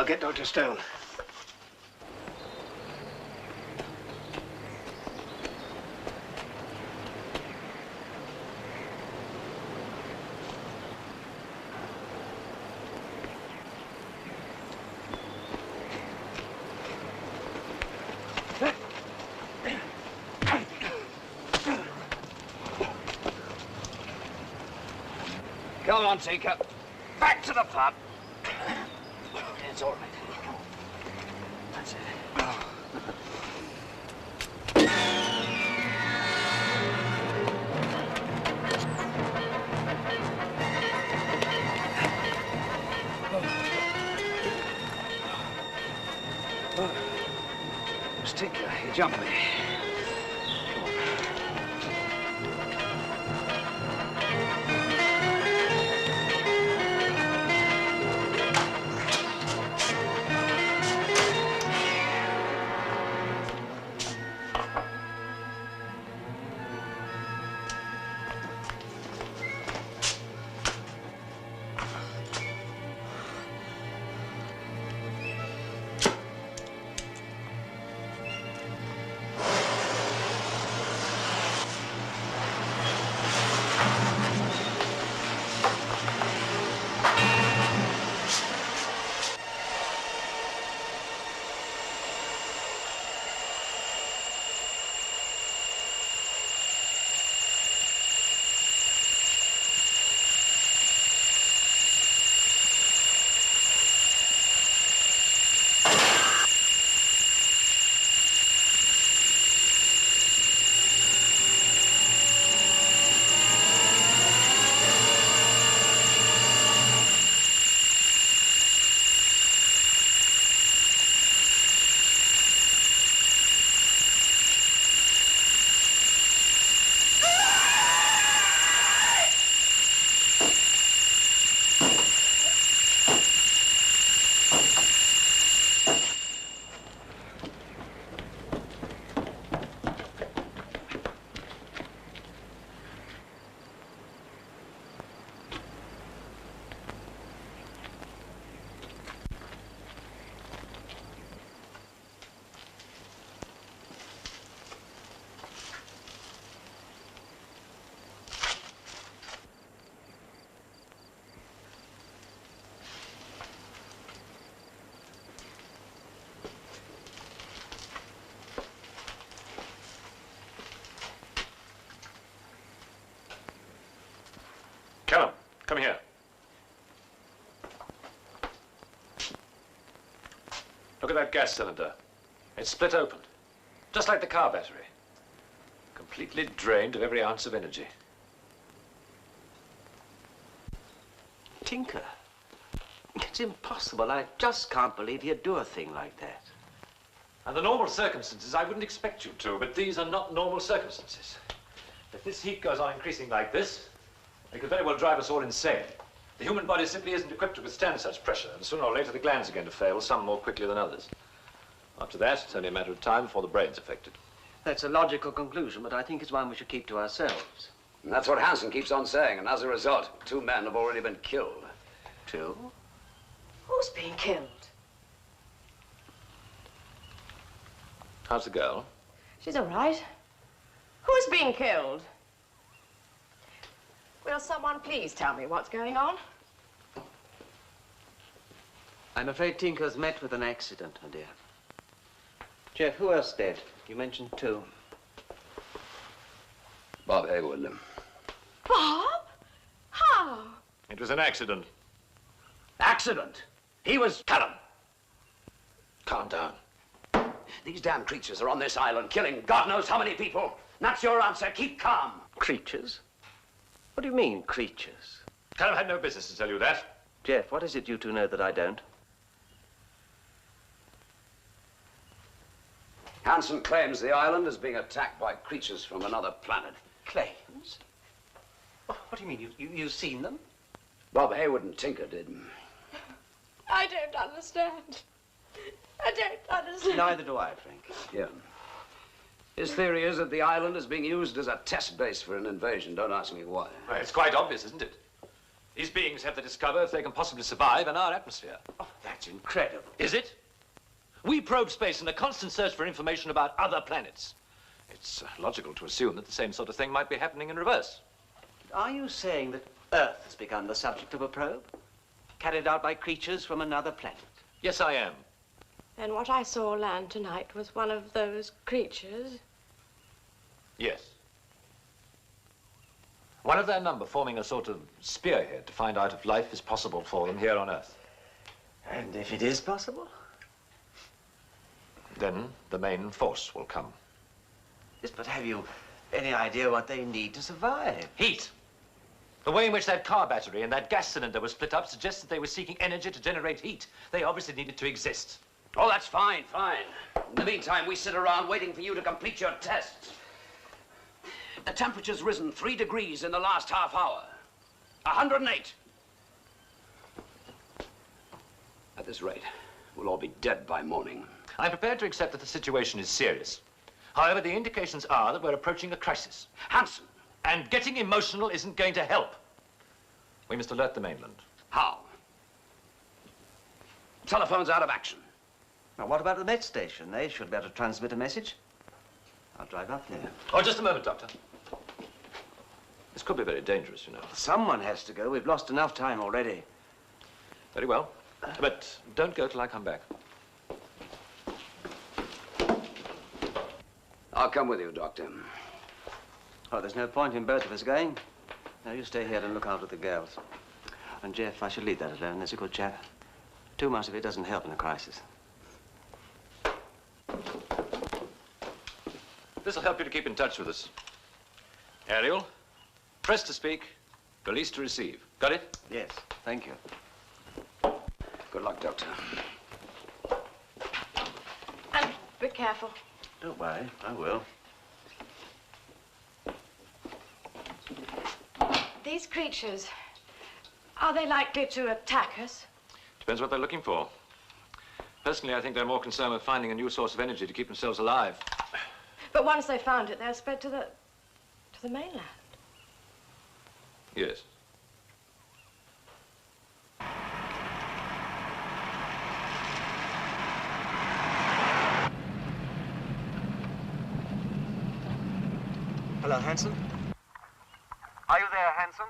I'll get Dr. Stone. Come on, Tinker. Back to the pub. It's all right. That's it. Tinker, you jumped me. Callum, come here. Look at that gas cylinder. It's split open, just like the car battery. Completely drained of every ounce of energy. Tinker, it's impossible. I just can't believe you'd do a thing like that. Under normal circumstances, I wouldn't expect you to, but these are not normal circumstances. If this heat goes on increasing like this, it could very well drive us all insane. The human body simply isn't equipped to withstand such pressure, and sooner or later the glands are going to fail, some more quickly than others. After that, it's only a matter of time before the brain's affected. That's a logical conclusion, but I think it's one we should keep to ourselves. And that's what Hansen keeps on saying, and as a result, 2 men have already been killed. 2? Who's being killed? How's the girl? She's all right. Who's being killed? Will someone please tell me what's going on? I'm afraid Tinker's met with an accident, my dear. Jeff, who else dead? You mentioned 2. Bob Haywood. Bob? How? It was an accident. Accident? He was... Callum! Calm down. These damn creatures are on this island, killing God knows how many people. That's your answer. Keep calm. Creatures? What do you mean, creatures? Callum had no business to tell you that. Jeff, what is it you 2 know that I don't? Hansen claims the island is being attacked by creatures from another planet. Claims? What do you mean? You've seen them? Bob Haywood and Tinker did. I don't understand. I don't understand. Neither do I, Frank. Yeah. His theory is that the island is being used as a test base for an invasion. Don't ask me why. Well, it's quite obvious, isn't it? These beings have to discover if they can possibly survive in our atmosphere. Oh, that's That's incredible. Is it? We probe space in a constant search for information about other planets. It's logical to assume that the same sort of thing might be happening in reverse. Are you saying that Earth has become the subject of a probe? Carried out by creatures from another planet? Yes, I am. And what I saw land tonight was one of those creatures? Yes. One of their number forming a sort of spearhead to find out if life is possible for them here on Earth. And if it is possible? Then the main force will come. Yes, but have you any idea what they need to survive? Heat. The way in which that car battery and that gas cylinder were split up suggests that they were seeking energy to generate heat. They obviously needed to exist. Oh, that's fine, fine. In the meantime, we sit around waiting for you to complete your tests. The temperature's risen 3 degrees in the last half hour. 108. At this rate, we'll all be dead by morning. I'm prepared to accept that the situation is serious. However, the indications are that we're approaching a crisis. Hanson! And getting emotional isn't going to help. We must alert the mainland. How? Telephone's out of action. Now, what about the Met station? They should be able to transmit a message. I'll drive up there. Oh, just a moment, Doctor. This could be very dangerous, you know. Someone has to go. We've lost enough time already. Very well. But don't go till I come back. I'll come with you, Doctor. Oh, there's no point in both of us going. Now, you stay here and look after the girls. And, Jeff, I should leave that alone. There's a good chap. Too much of it doesn't help in a crisis. This'll help you to keep in touch with us. Ariel, press to speak, release to receive. Got it? Yes, thank you. Good luck, Doctor. And be careful. Don't worry, I will. These creatures, are they likely to attack us? Depends what they're looking for. Personally, I think they're more concerned with finding a new source of energy to keep themselves alive. But once they found it, they'll spread to the mainland. Yes. Hello, Hanson. Are you there, Hanson?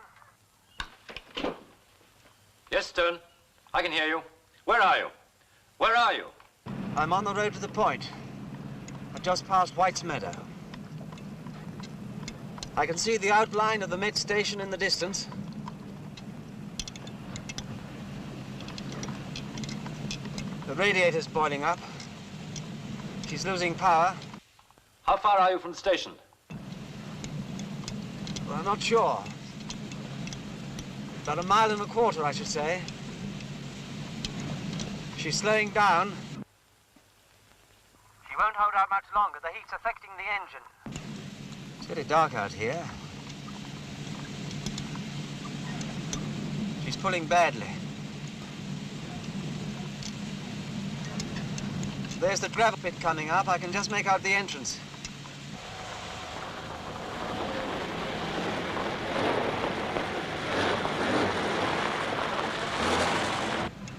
Yes, Stone. I can hear you. Where are you? Where are you? I'm on the road to the point. I've just passed White's Meadow. I can see the outline of the Met station in the distance. The radiator's boiling up. She's losing power. How far are you from the station? Well, I'm not sure. About 1.25 miles, I should say. She's slowing down. She won't hold out much longer. The heat's affecting the engine. It's very dark out here. She's pulling badly. There's the gravel pit coming up. I can just make out the entrance.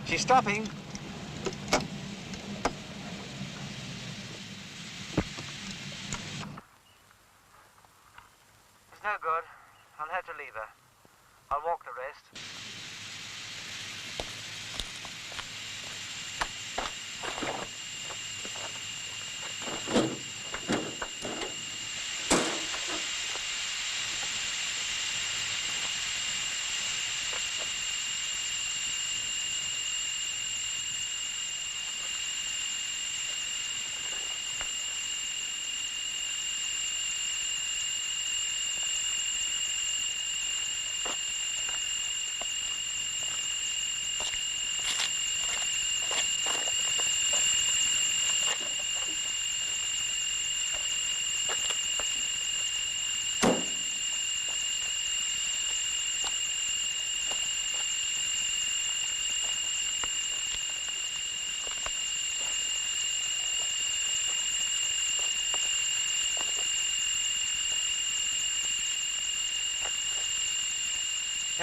She's stopping. It's no good. I'll have to leave her. I'll walk the rest.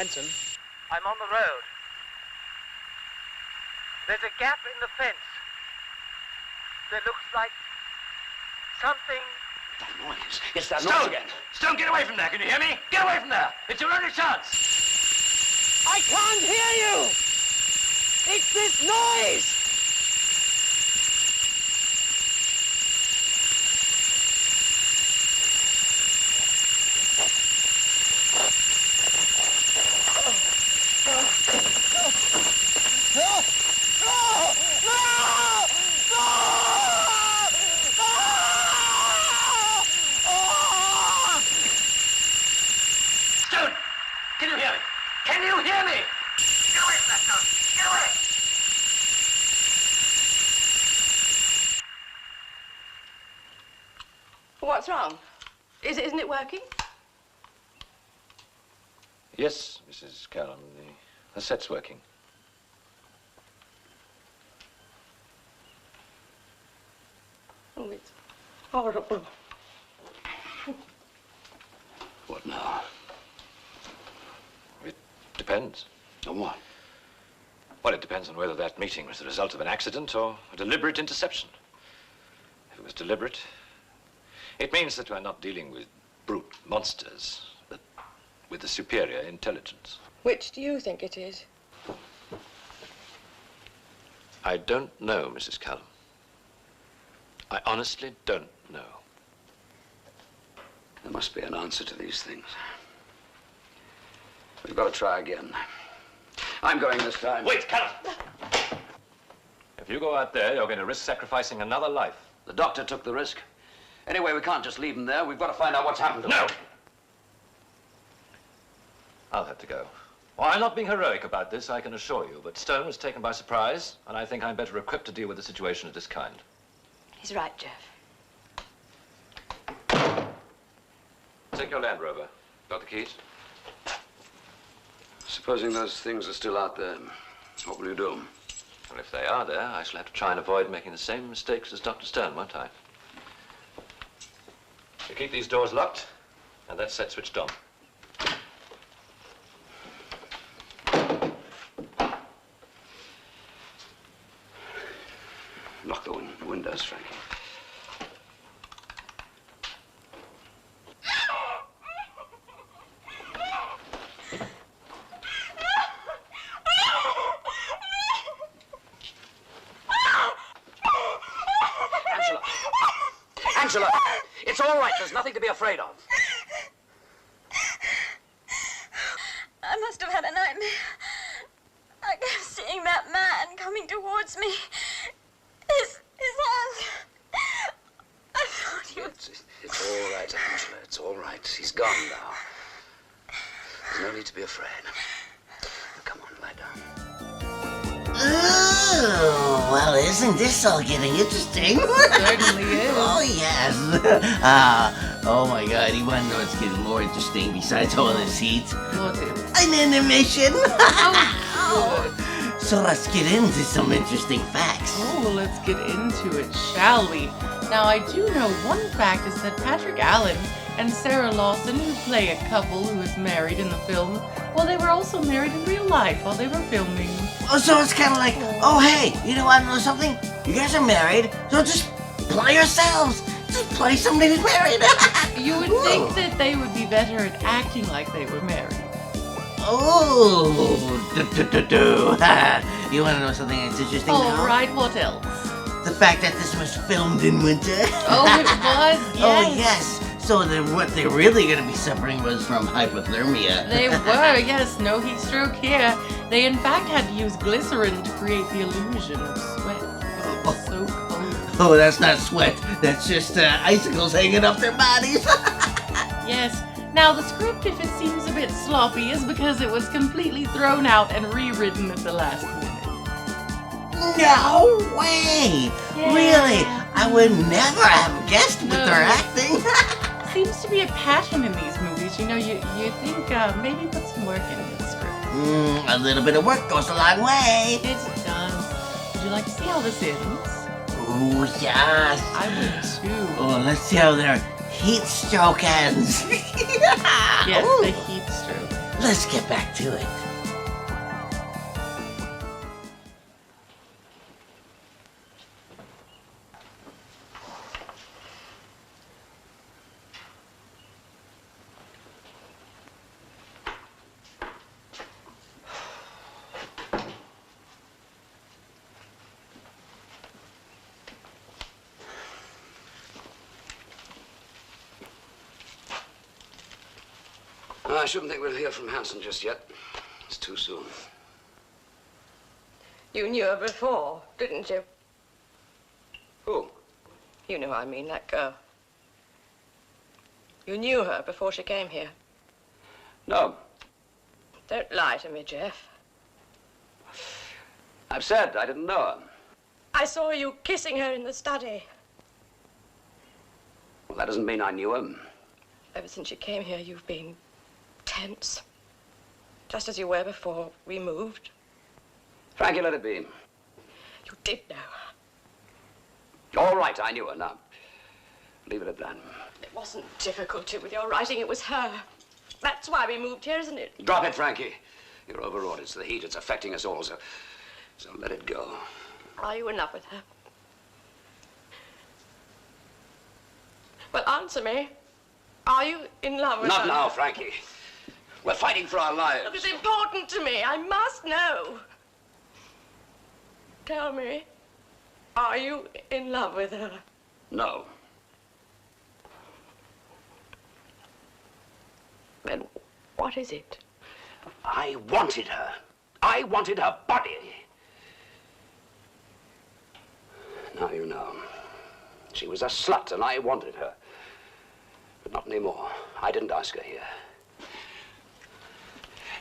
Henson? I'm on the road. There's a gap in the fence. There looks like something. That noise. It's that noise again. Stone, get away from there. Can you hear me? Get away from there. It's your only chance. I can't hear you! It's this noise! Stone, can you hear me? Can you hear me? Get away from that, Stone. Get away. What's wrong? Isn't it working? Yes, Mrs. Callum, the set's working. Oh, it's horrible. What now? It depends. On what? Well, it depends on whether that meeting was the result of an accident or a deliberate interception. If it was deliberate, it means that we're not dealing with brute monsters, but with a superior intelligence. Which do you think it is? I don't know, Mrs. Callum. I honestly don't know. There must be an answer to these things. We've got to try again. I'm going this time. Wait, Callum! If you go out there, you're going to risk sacrificing another life. The doctor took the risk. Anyway, we can't just leave him there. We've got to find out what's happened to him. No! I'll have to go. Well, I'm not being heroic about this, I can assure you, but Stone was taken by surprise, and I think I'm better equipped to deal with a situation of this kind. He's right, Jeff. Take your Land Rover. Got the keys? Supposing those things are still out there, what will you do? Well, if they are there, I shall have to try and avoid making the same mistakes as Dr. Stern, won't I? You keep these doors locked, and that set switched on. Lock the windows, Frankie. Angela, it's all right. There's nothing to be afraid of. I must have had a nightmare. I kept seeing that man coming towards me. His hands. I thought he was... It's all right, Angela. It's all right. He's gone now. There's no need to be afraid. Come on, lie down. Ooh, well, isn't this all getting interesting? Certainly is. Oh, yes. Oh my God, you want to know what's getting more interesting besides all this heat? What is? An intermission. Oh, So let's get into some interesting facts. Oh, let's get into it, shall we? Now, I do know one fact is that Patrick Allen and Sarah Lawson, who play a couple who is married in the film, well, they were also married in real life while they were filming. Oh, so it's kind of like, oh, hey, you know, want to know something? You guys are married, so just play yourselves. Just play somebody who's married. You would think that they would be better at acting like they were married. Oh, you want to know something that's interesting All now? right, what else? The fact that this was filmed in winter. Oh, it was, yes. Oh, yes. So what they're really going to be suffering was from hypothermia. They were, yes, no heat stroke here. They in fact had to use glycerin to create the illusion of sweat because it was so cold. Oh, that's not sweat. That's just icicles hanging off their bodies. Yes. Now, the script, if it seems a bit sloppy, is because it was completely thrown out and rewritten at the last minute. No way! Yeah. Really? I would never have guessed with their acting. Seems to be a pattern in these movies. You know, you think maybe put some work into the script. A little bit of work goes a long way. It does. Would you like to see how this ends? Oh, yes. I would too. Oh, let's see how their heat stroke ends. Yes, Ooh. the heat stroke. Let's get back to it. I shouldn't think we'll hear from Hanson just yet. It's too soon. You knew her before, didn't you? Who? You know I mean, that girl. You knew her before she came here. No. Don't lie to me, Jeff. I've said I didn't know her. I saw you kissing her in the study. Well, that doesn't mean I knew her. Ever since you came here, you've been tense. Just as you were before we moved. Frankie, let it be. You did know. All right, I knew her. Now, leave it at that. It wasn't difficulty with your writing, it was her. That's why we moved here, isn't it? Drop it, Frankie. You're overwrought. It's the heat. It's affecting us all, so let it go. Are you in love with her? Well, answer me. Are you in love with her? Not now, Frankie. We're fighting for our lives. Look, it's important to me. I must know. Tell me, are you in love with her? No. Then what is it? I wanted her. I wanted her body. Now you know. She was a slut and I wanted her. But not anymore. I didn't ask her here.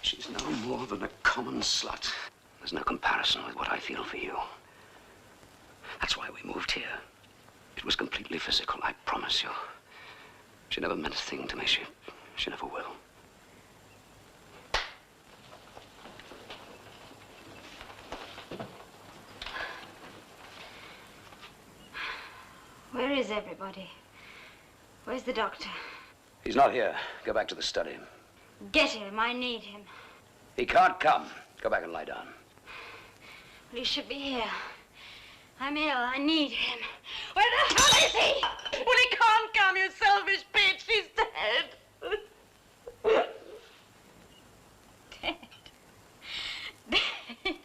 She's no more than a common slut. There's no comparison with what I feel for you. That's why we moved here. It was completely physical, I promise you. She never meant a thing to me. She never will. Where is everybody? Where's the doctor? He's not here. Go back to the study. Get him. I need him. He can't come. Go back and lie down. Well, he should be here. I'm ill. I need him. Where the hell is he? Well, he can't come, you selfish bitch. She's dead. Dead. Dead.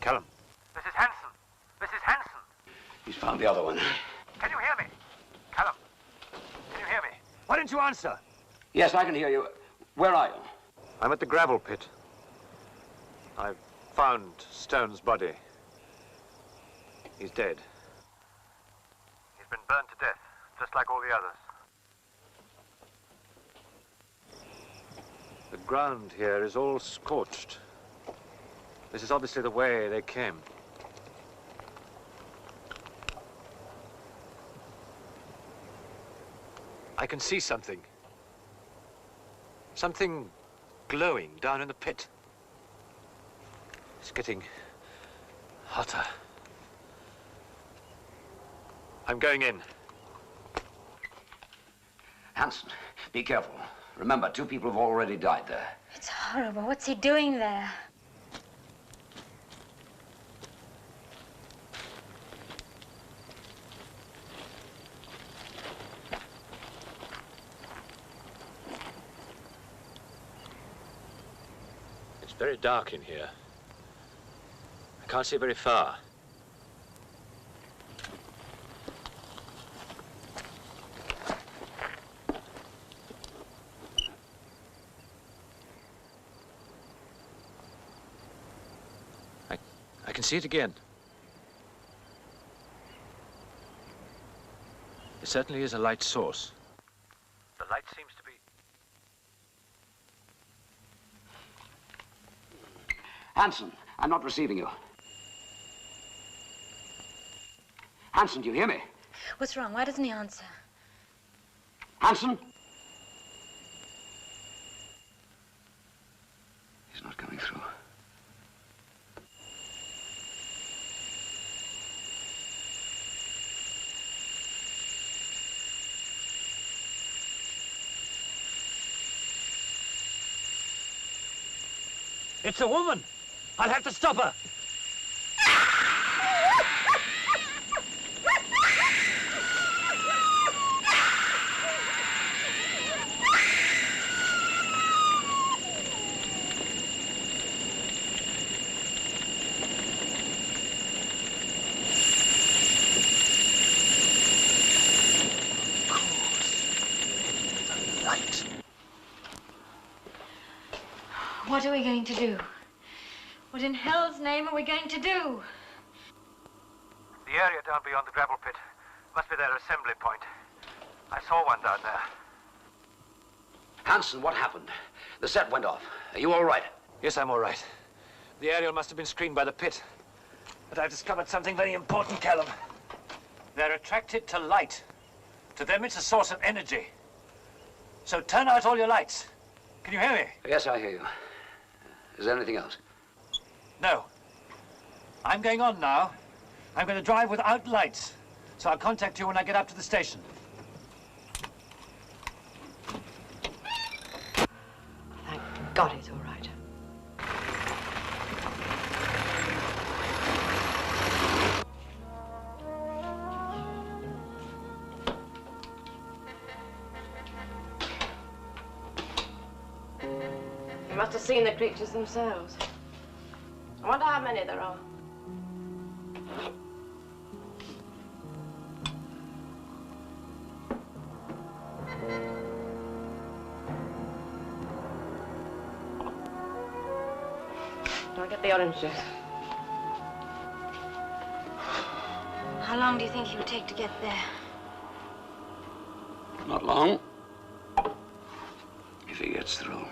Callum. Mrs. Hanson! Mrs. Hanson! He's found the other one. Can you hear me? Callum, can you hear me? Why didn't you answer? Yes, I can hear you. Where are you? I'm at the gravel pit. I've found Stone's body. He's dead. He's been burned to death, just like all the others. The ground here is all scorched. This is obviously the way they came. I can see something. Something glowing down in the pit. It's getting hotter. I'm going in. Hanson, be careful. Remember, 2 people have already died there. It's horrible. What's he doing there? It's very dark in here. I can't see very far. can see it again. It certainly is a light source. The light seems to be... Hanson, I'm not receiving you. Hanson, do you hear me? What's wrong? Why doesn't he answer? Hanson? He's not coming through. It's a woman! I'll have to stop her! What are we going to do? What in hell's name are we going to do? The area down beyond the gravel pit must be their assembly point. I saw one down there. Hanson, what happened? The set went off. Are you all right? Yes, I'm all right. The aerial must have been screened by the pit. But I've discovered something very important, Callum. They're attracted to light. To them, it's a source of energy. So turn out all your lights. Can you hear me? Yes, I hear you. Is there anything else? No. I'm going on now. I'm going to drive without lights. So I'll contact you when I get up to the station. Thank God it's all right. You must have seen the creatures themselves. I wonder how many there are. Do I get the orange juice? How long do you think he would take to get there? Not long. If he gets through.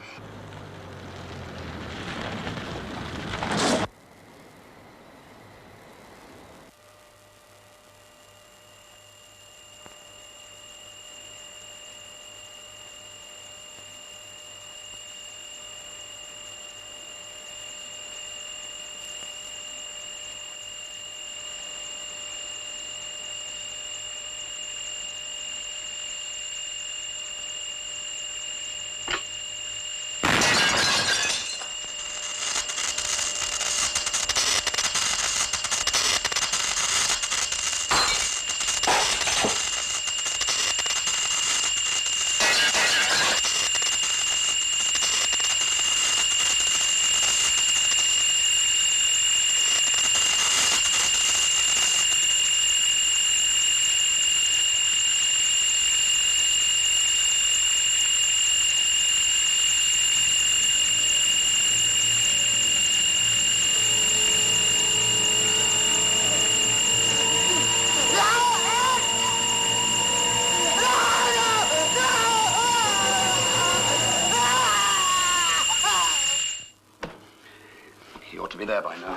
He ought to be there by now.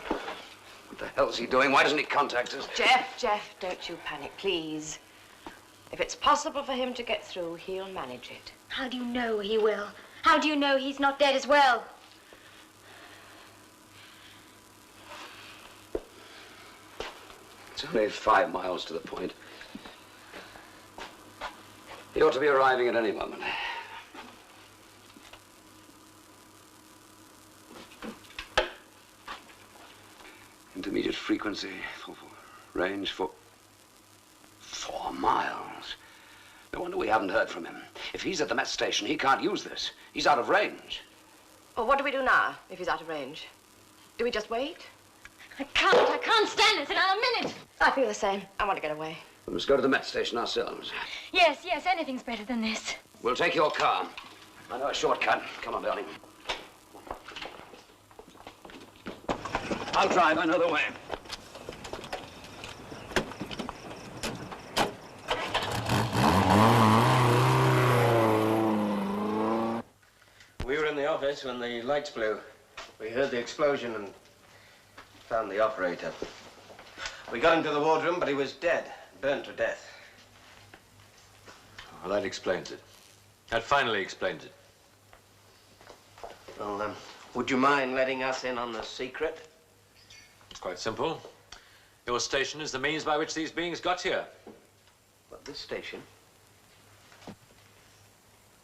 What the hell's he doing? Why doesn't he contact us? Jeff, don't you panic, please. If it's possible for him to get through, he'll manage it. How do you know he will? How do you know he's not dead as well? It's only 5 miles to the point. He ought to be arriving at any moment. Intermediate frequency, range for 4 miles. No wonder we haven't heard from him. If he's at the Met station, he can't use this. He's out of range. Well, what do we do now, if he's out of range? Do we just wait? I can't stand this another minute. I feel the same. I want to get away. We must go to the Met station ourselves. Yes, anything's better than this. We'll take your car. I know a shortcut. Come on, darling. I'll drive another way. We were in the office when the lights blew. We heard the explosion and found the operator. We got him to the wardroom, but he was dead, burnt to death. Well, that explains it. That finally explains it. Well, would you mind letting us in on the secret? It's quite simple. Your station is the means by which these beings got here. What, this station?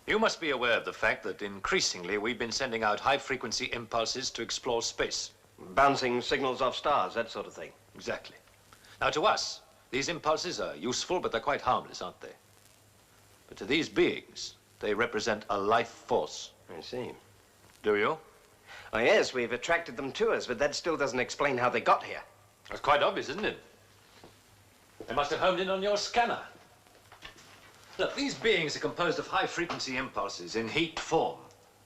You must be aware of the fact that increasingly we've been sending out high-frequency impulses to explore space. Bouncing signals off stars, that sort of thing. Exactly. Now, to us, these impulses are useful, but they're quite harmless, aren't they? But to these beings, they represent a life force. I see. Do you? Oh, yes, we've attracted them to us, but that still doesn't explain how they got here. That's quite obvious, isn't it? They must have homed in on your scanner. Look, these beings are composed of high-frequency impulses in heat form.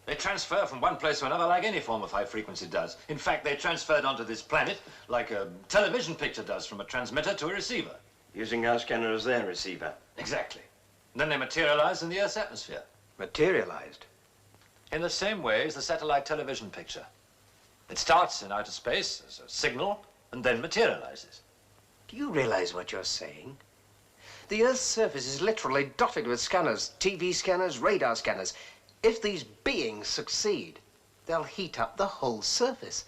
They transfer from one place to another like any form of high frequency does. In fact, they transferred onto this planet like a television picture does from a transmitter to a receiver. Using our scanner as their receiver. Exactly. And then they materialize in the Earth's atmosphere. Materialized? In the same way as the satellite television picture. It starts in outer space as a signal and then materializes. Do you realize what you're saying? The Earth's surface is literally dotted with scanners, TV scanners, radar scanners. If these beings succeed, they'll heat up the whole surface.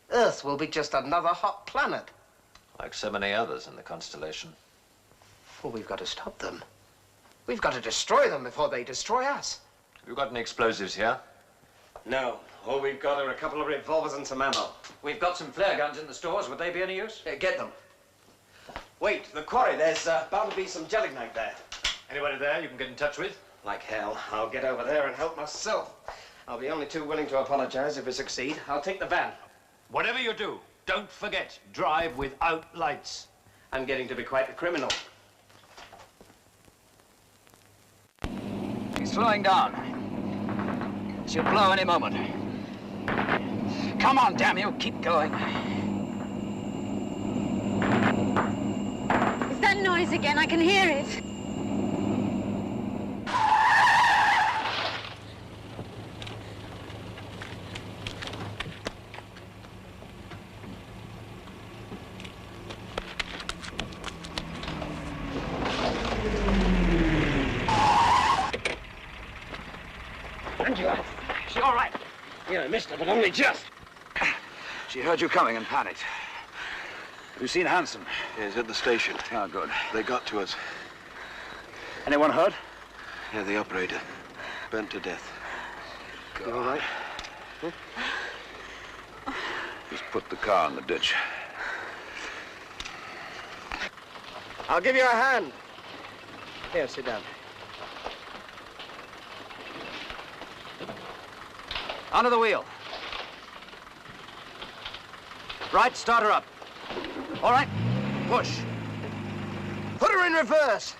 Earth will be just another hot planet. Like so many others in the constellation. Well, we've got to stop them. We've got to destroy them before they destroy us. Have you got any explosives here? No. All we've got are a couple of revolvers and some ammo. We've got some flare guns in the stores. Would they be any use? Get them. Wait, the quarry. There's bound to be some gelignite there. Anybody there you can get in touch with? Like hell. I'll get over there and help myself. I'll be only too willing to apologize if we succeed. I'll take the van. Whatever you do, don't forget, drive without lights. I'm getting to be quite a criminal. He's slowing down. She'll blow any moment. Come on, damn you, keep going. Is that noise again? I can hear it. Angela, is she all right? Yeah, I missed her, but only just. She heard you coming and panicked. Have you seen Hanson? Yeah, he's at the station. Oh, good. They got to us. Anyone hurt? Yeah, the operator. Burnt to death. You all right? Just put the car in the ditch. I'll give you a hand. Here, sit down. Onto the wheel. Right, start her up. All right, push. Put her in reverse.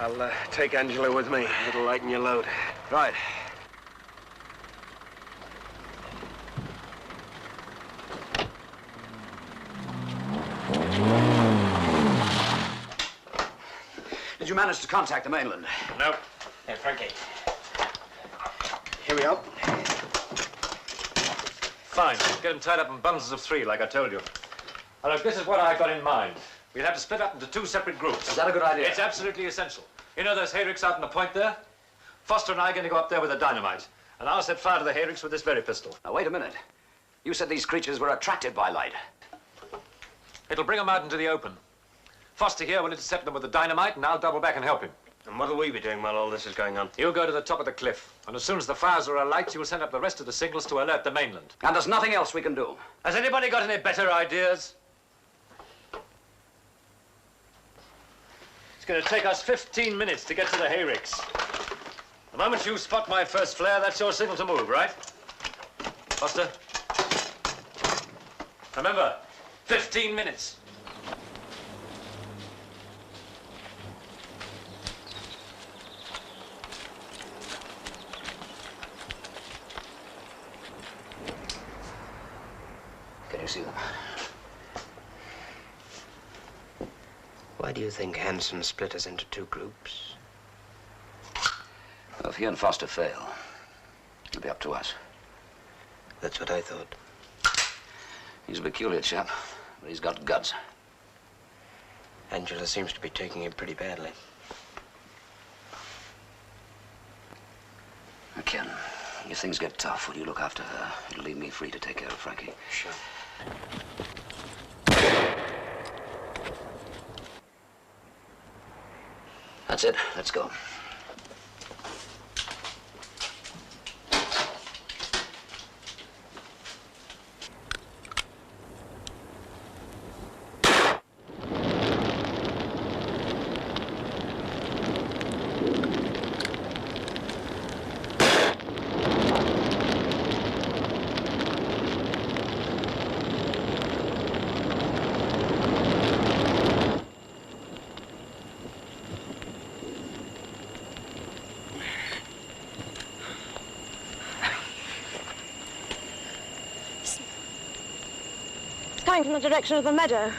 I'll take Angela with me. It'll lighten your load. Right. Did you manage to contact the mainland? No. Hey, Frankie. Here we are. Fine. Get them tied up in bundles of 3, like I told you. Now, look, this is what I got in mind. We'll have to split up into 2 separate groups. Is that a good idea? It's absolutely essential. You know those hayricks out on the point there? Foster and I are going to go up there with the dynamite. And I'll set fire to the hayricks with this very pistol. Now, wait a minute. You said these creatures were attracted by light. It'll bring them out into the open. Foster here will intercept them with the dynamite, and I'll double back and help him. And what'll we be doing while all this is going on? You'll go to the top of the cliff, and as soon as the fires are alight, you'll send up the rest of the signals to alert the mainland. And there's nothing else we can do. Has anybody got any better ideas? It's going to take us 15 minutes to get to the hayricks. The moment you spot my first flare, that's your signal to move, right? Foster? Remember, 15 minutes. Why do you think Hanson split us into two groups? Well, if he and Foster fail, it'll be up to us. That's what I thought. He's a peculiar chap, but he's got guts. Angela seems to be taking it pretty badly. Ken, if things get tough, will you look after her? It'll leave me free to take care of Frankie. Sure. That's it. Let's go. Coming from the direction of the meadow.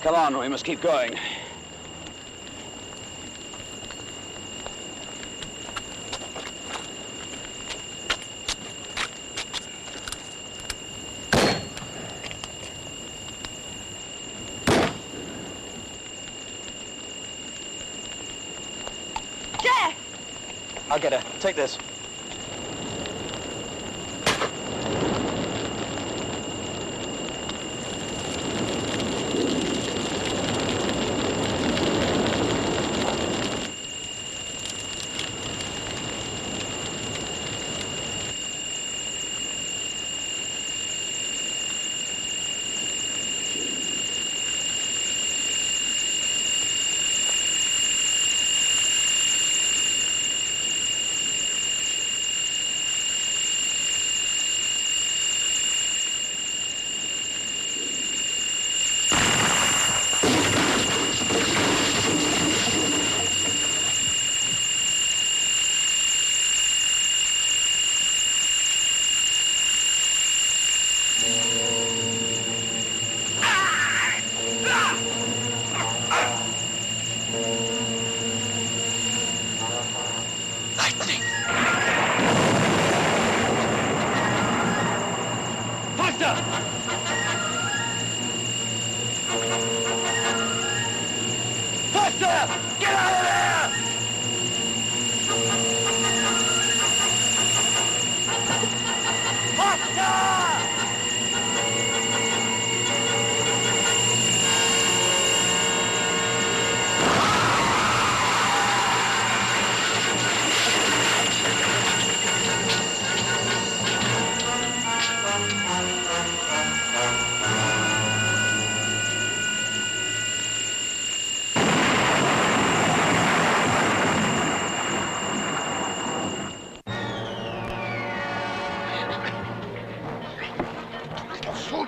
Come on, we must keep going. Jeff! I'll get her. Take this.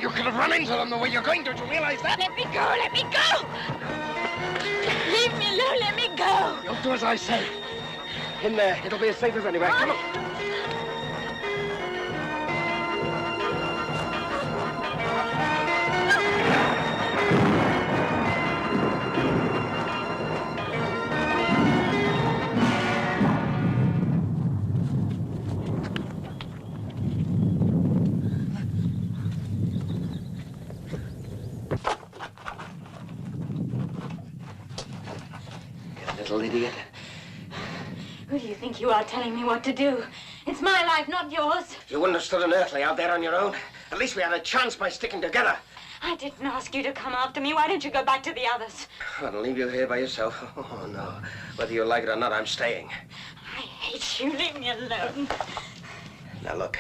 You could have run into them the way you're going. Don't you realize that? Let me go, let me go! Leave me alone, let me go! You'll do as I say. In there. It'll be as safe as anywhere. Come on. Little idiot. Who do you think you are telling me what to do? It's my life, not yours. You wouldn't have stood an earthly out there on your own. At least we had a chance by sticking together. I didn't ask you to come after me. Why don't you go back to the others? I'll leave you here by yourself. Oh, no. Whether you like it or not, I'm staying. I hate you. Leave me alone. Now, look.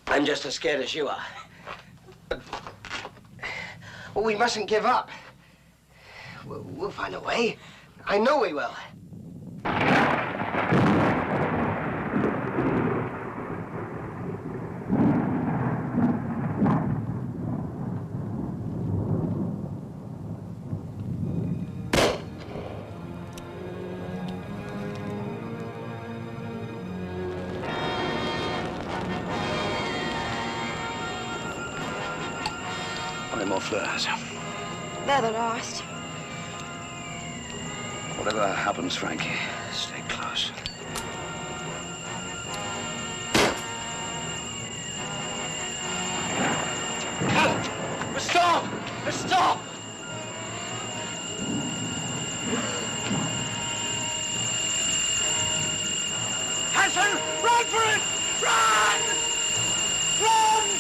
I'm just as scared as you are. But we mustn't give up. We'll find a way. I know we will. many more flares? They're the last. Whatever happens, Frankie, stay close. Stop! Stop! Hassan, run for it! Run! Run!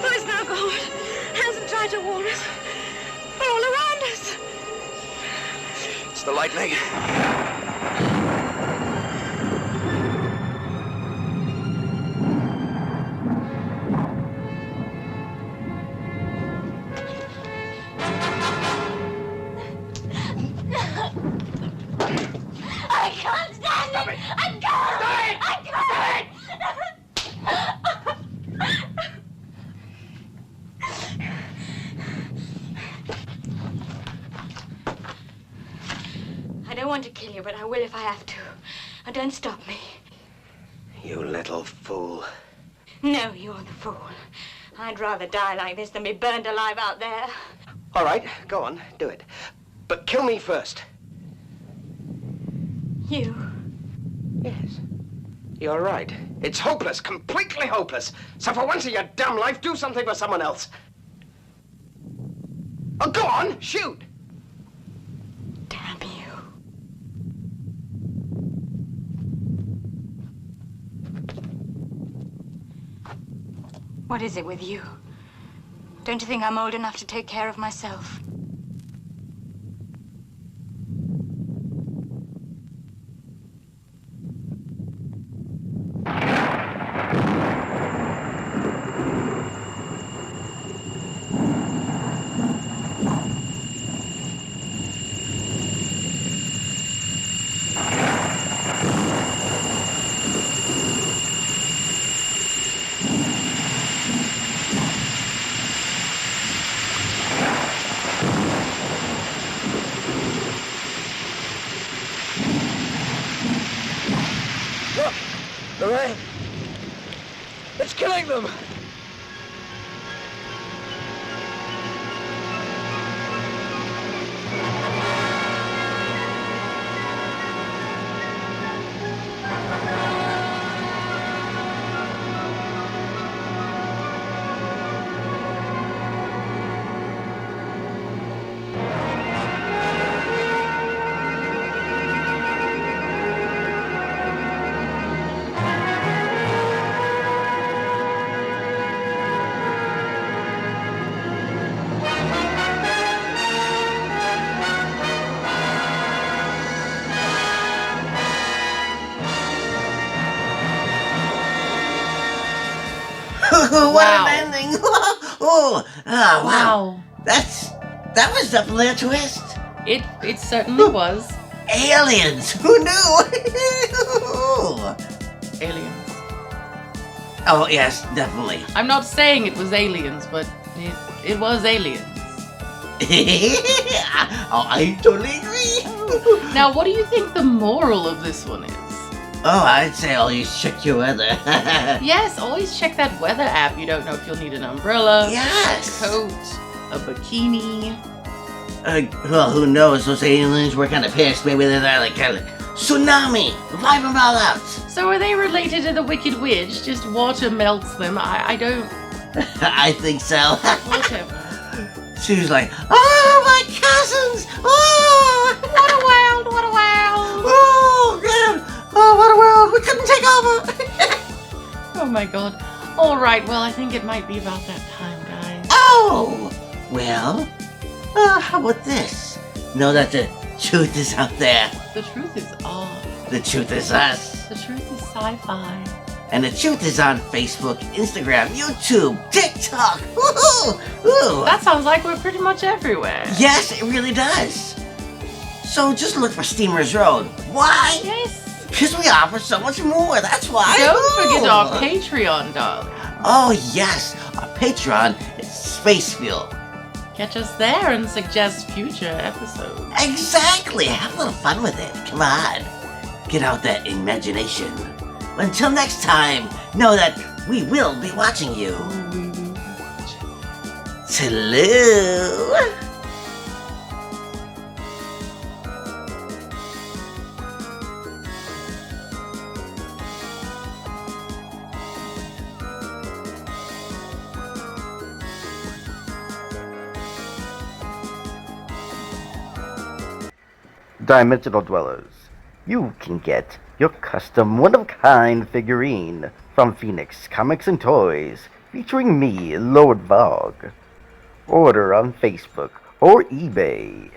Where's now God? Hasn't tried to warn us. They're all around us. It's the lightning. I can't stand it! I can't! I can't! I don't want to kill you, but I will if I have to. And don't stop me. You little fool. No, you're the fool. I'd rather die like this than be burned alive out there. All right, go on, do it. But kill me first. You? Yes. You're right. It's hopeless, completely hopeless. So for once in your damn life, do something for someone else. Oh, go on, shoot. Damn you. What is it with you? Don't you think I'm old enough to take care of myself? Look, the rain. It's killing them. What Wow. an ending! Oh, wow. Wow. That was definitely a twist. It certainly was. Aliens! Who knew? Aliens. Oh, yes, definitely. I'm not saying it was aliens, but it was aliens. Oh, I totally agree. Now, what do you think the moral of this one is? Oh, I'd say always check your weather. Yes, always check that weather app. You don't know if you'll need an umbrella, Yes. a coat, a bikini. Well, who knows? Those aliens were kind of pissed. Maybe they're there like kind of tsunami. Wipe them all out. So are they related to the Wicked Witch? Just water melts them? I don't I think so. Whatever. She was like, oh, my cousins! Oh, What a world, what a world! oh, God! Oh, what a world! We couldn't take over! Oh my god. Alright, well, I think it might be about that time, guys. Oh! Well, how about this? Know that the truth is out there. The truth is odd. The truth is us. The truth is sci-fi. And the truth is on Facebook, Instagram, YouTube, TikTok. Woohoo! Ooh. That sounds like we're pretty much everywhere. Yes, it really does. So just look for Steamers Road. Why? Yes. Because we offer so much more. That's why. Don't forget Ooh. our Patreon, darling. Oh, yes. Our Patreon is Space Fuel. Catch us there and suggest future episodes. Exactly. Have a little fun with it. Come on. Get out that imagination. Until next time, know that we will be watching you. Toodaloo. Dimensional Dwellers. You can get your custom one-of-kind figurine from Phoenix Comics and Toys, featuring me, Lord Vogue. Order on Facebook or eBay.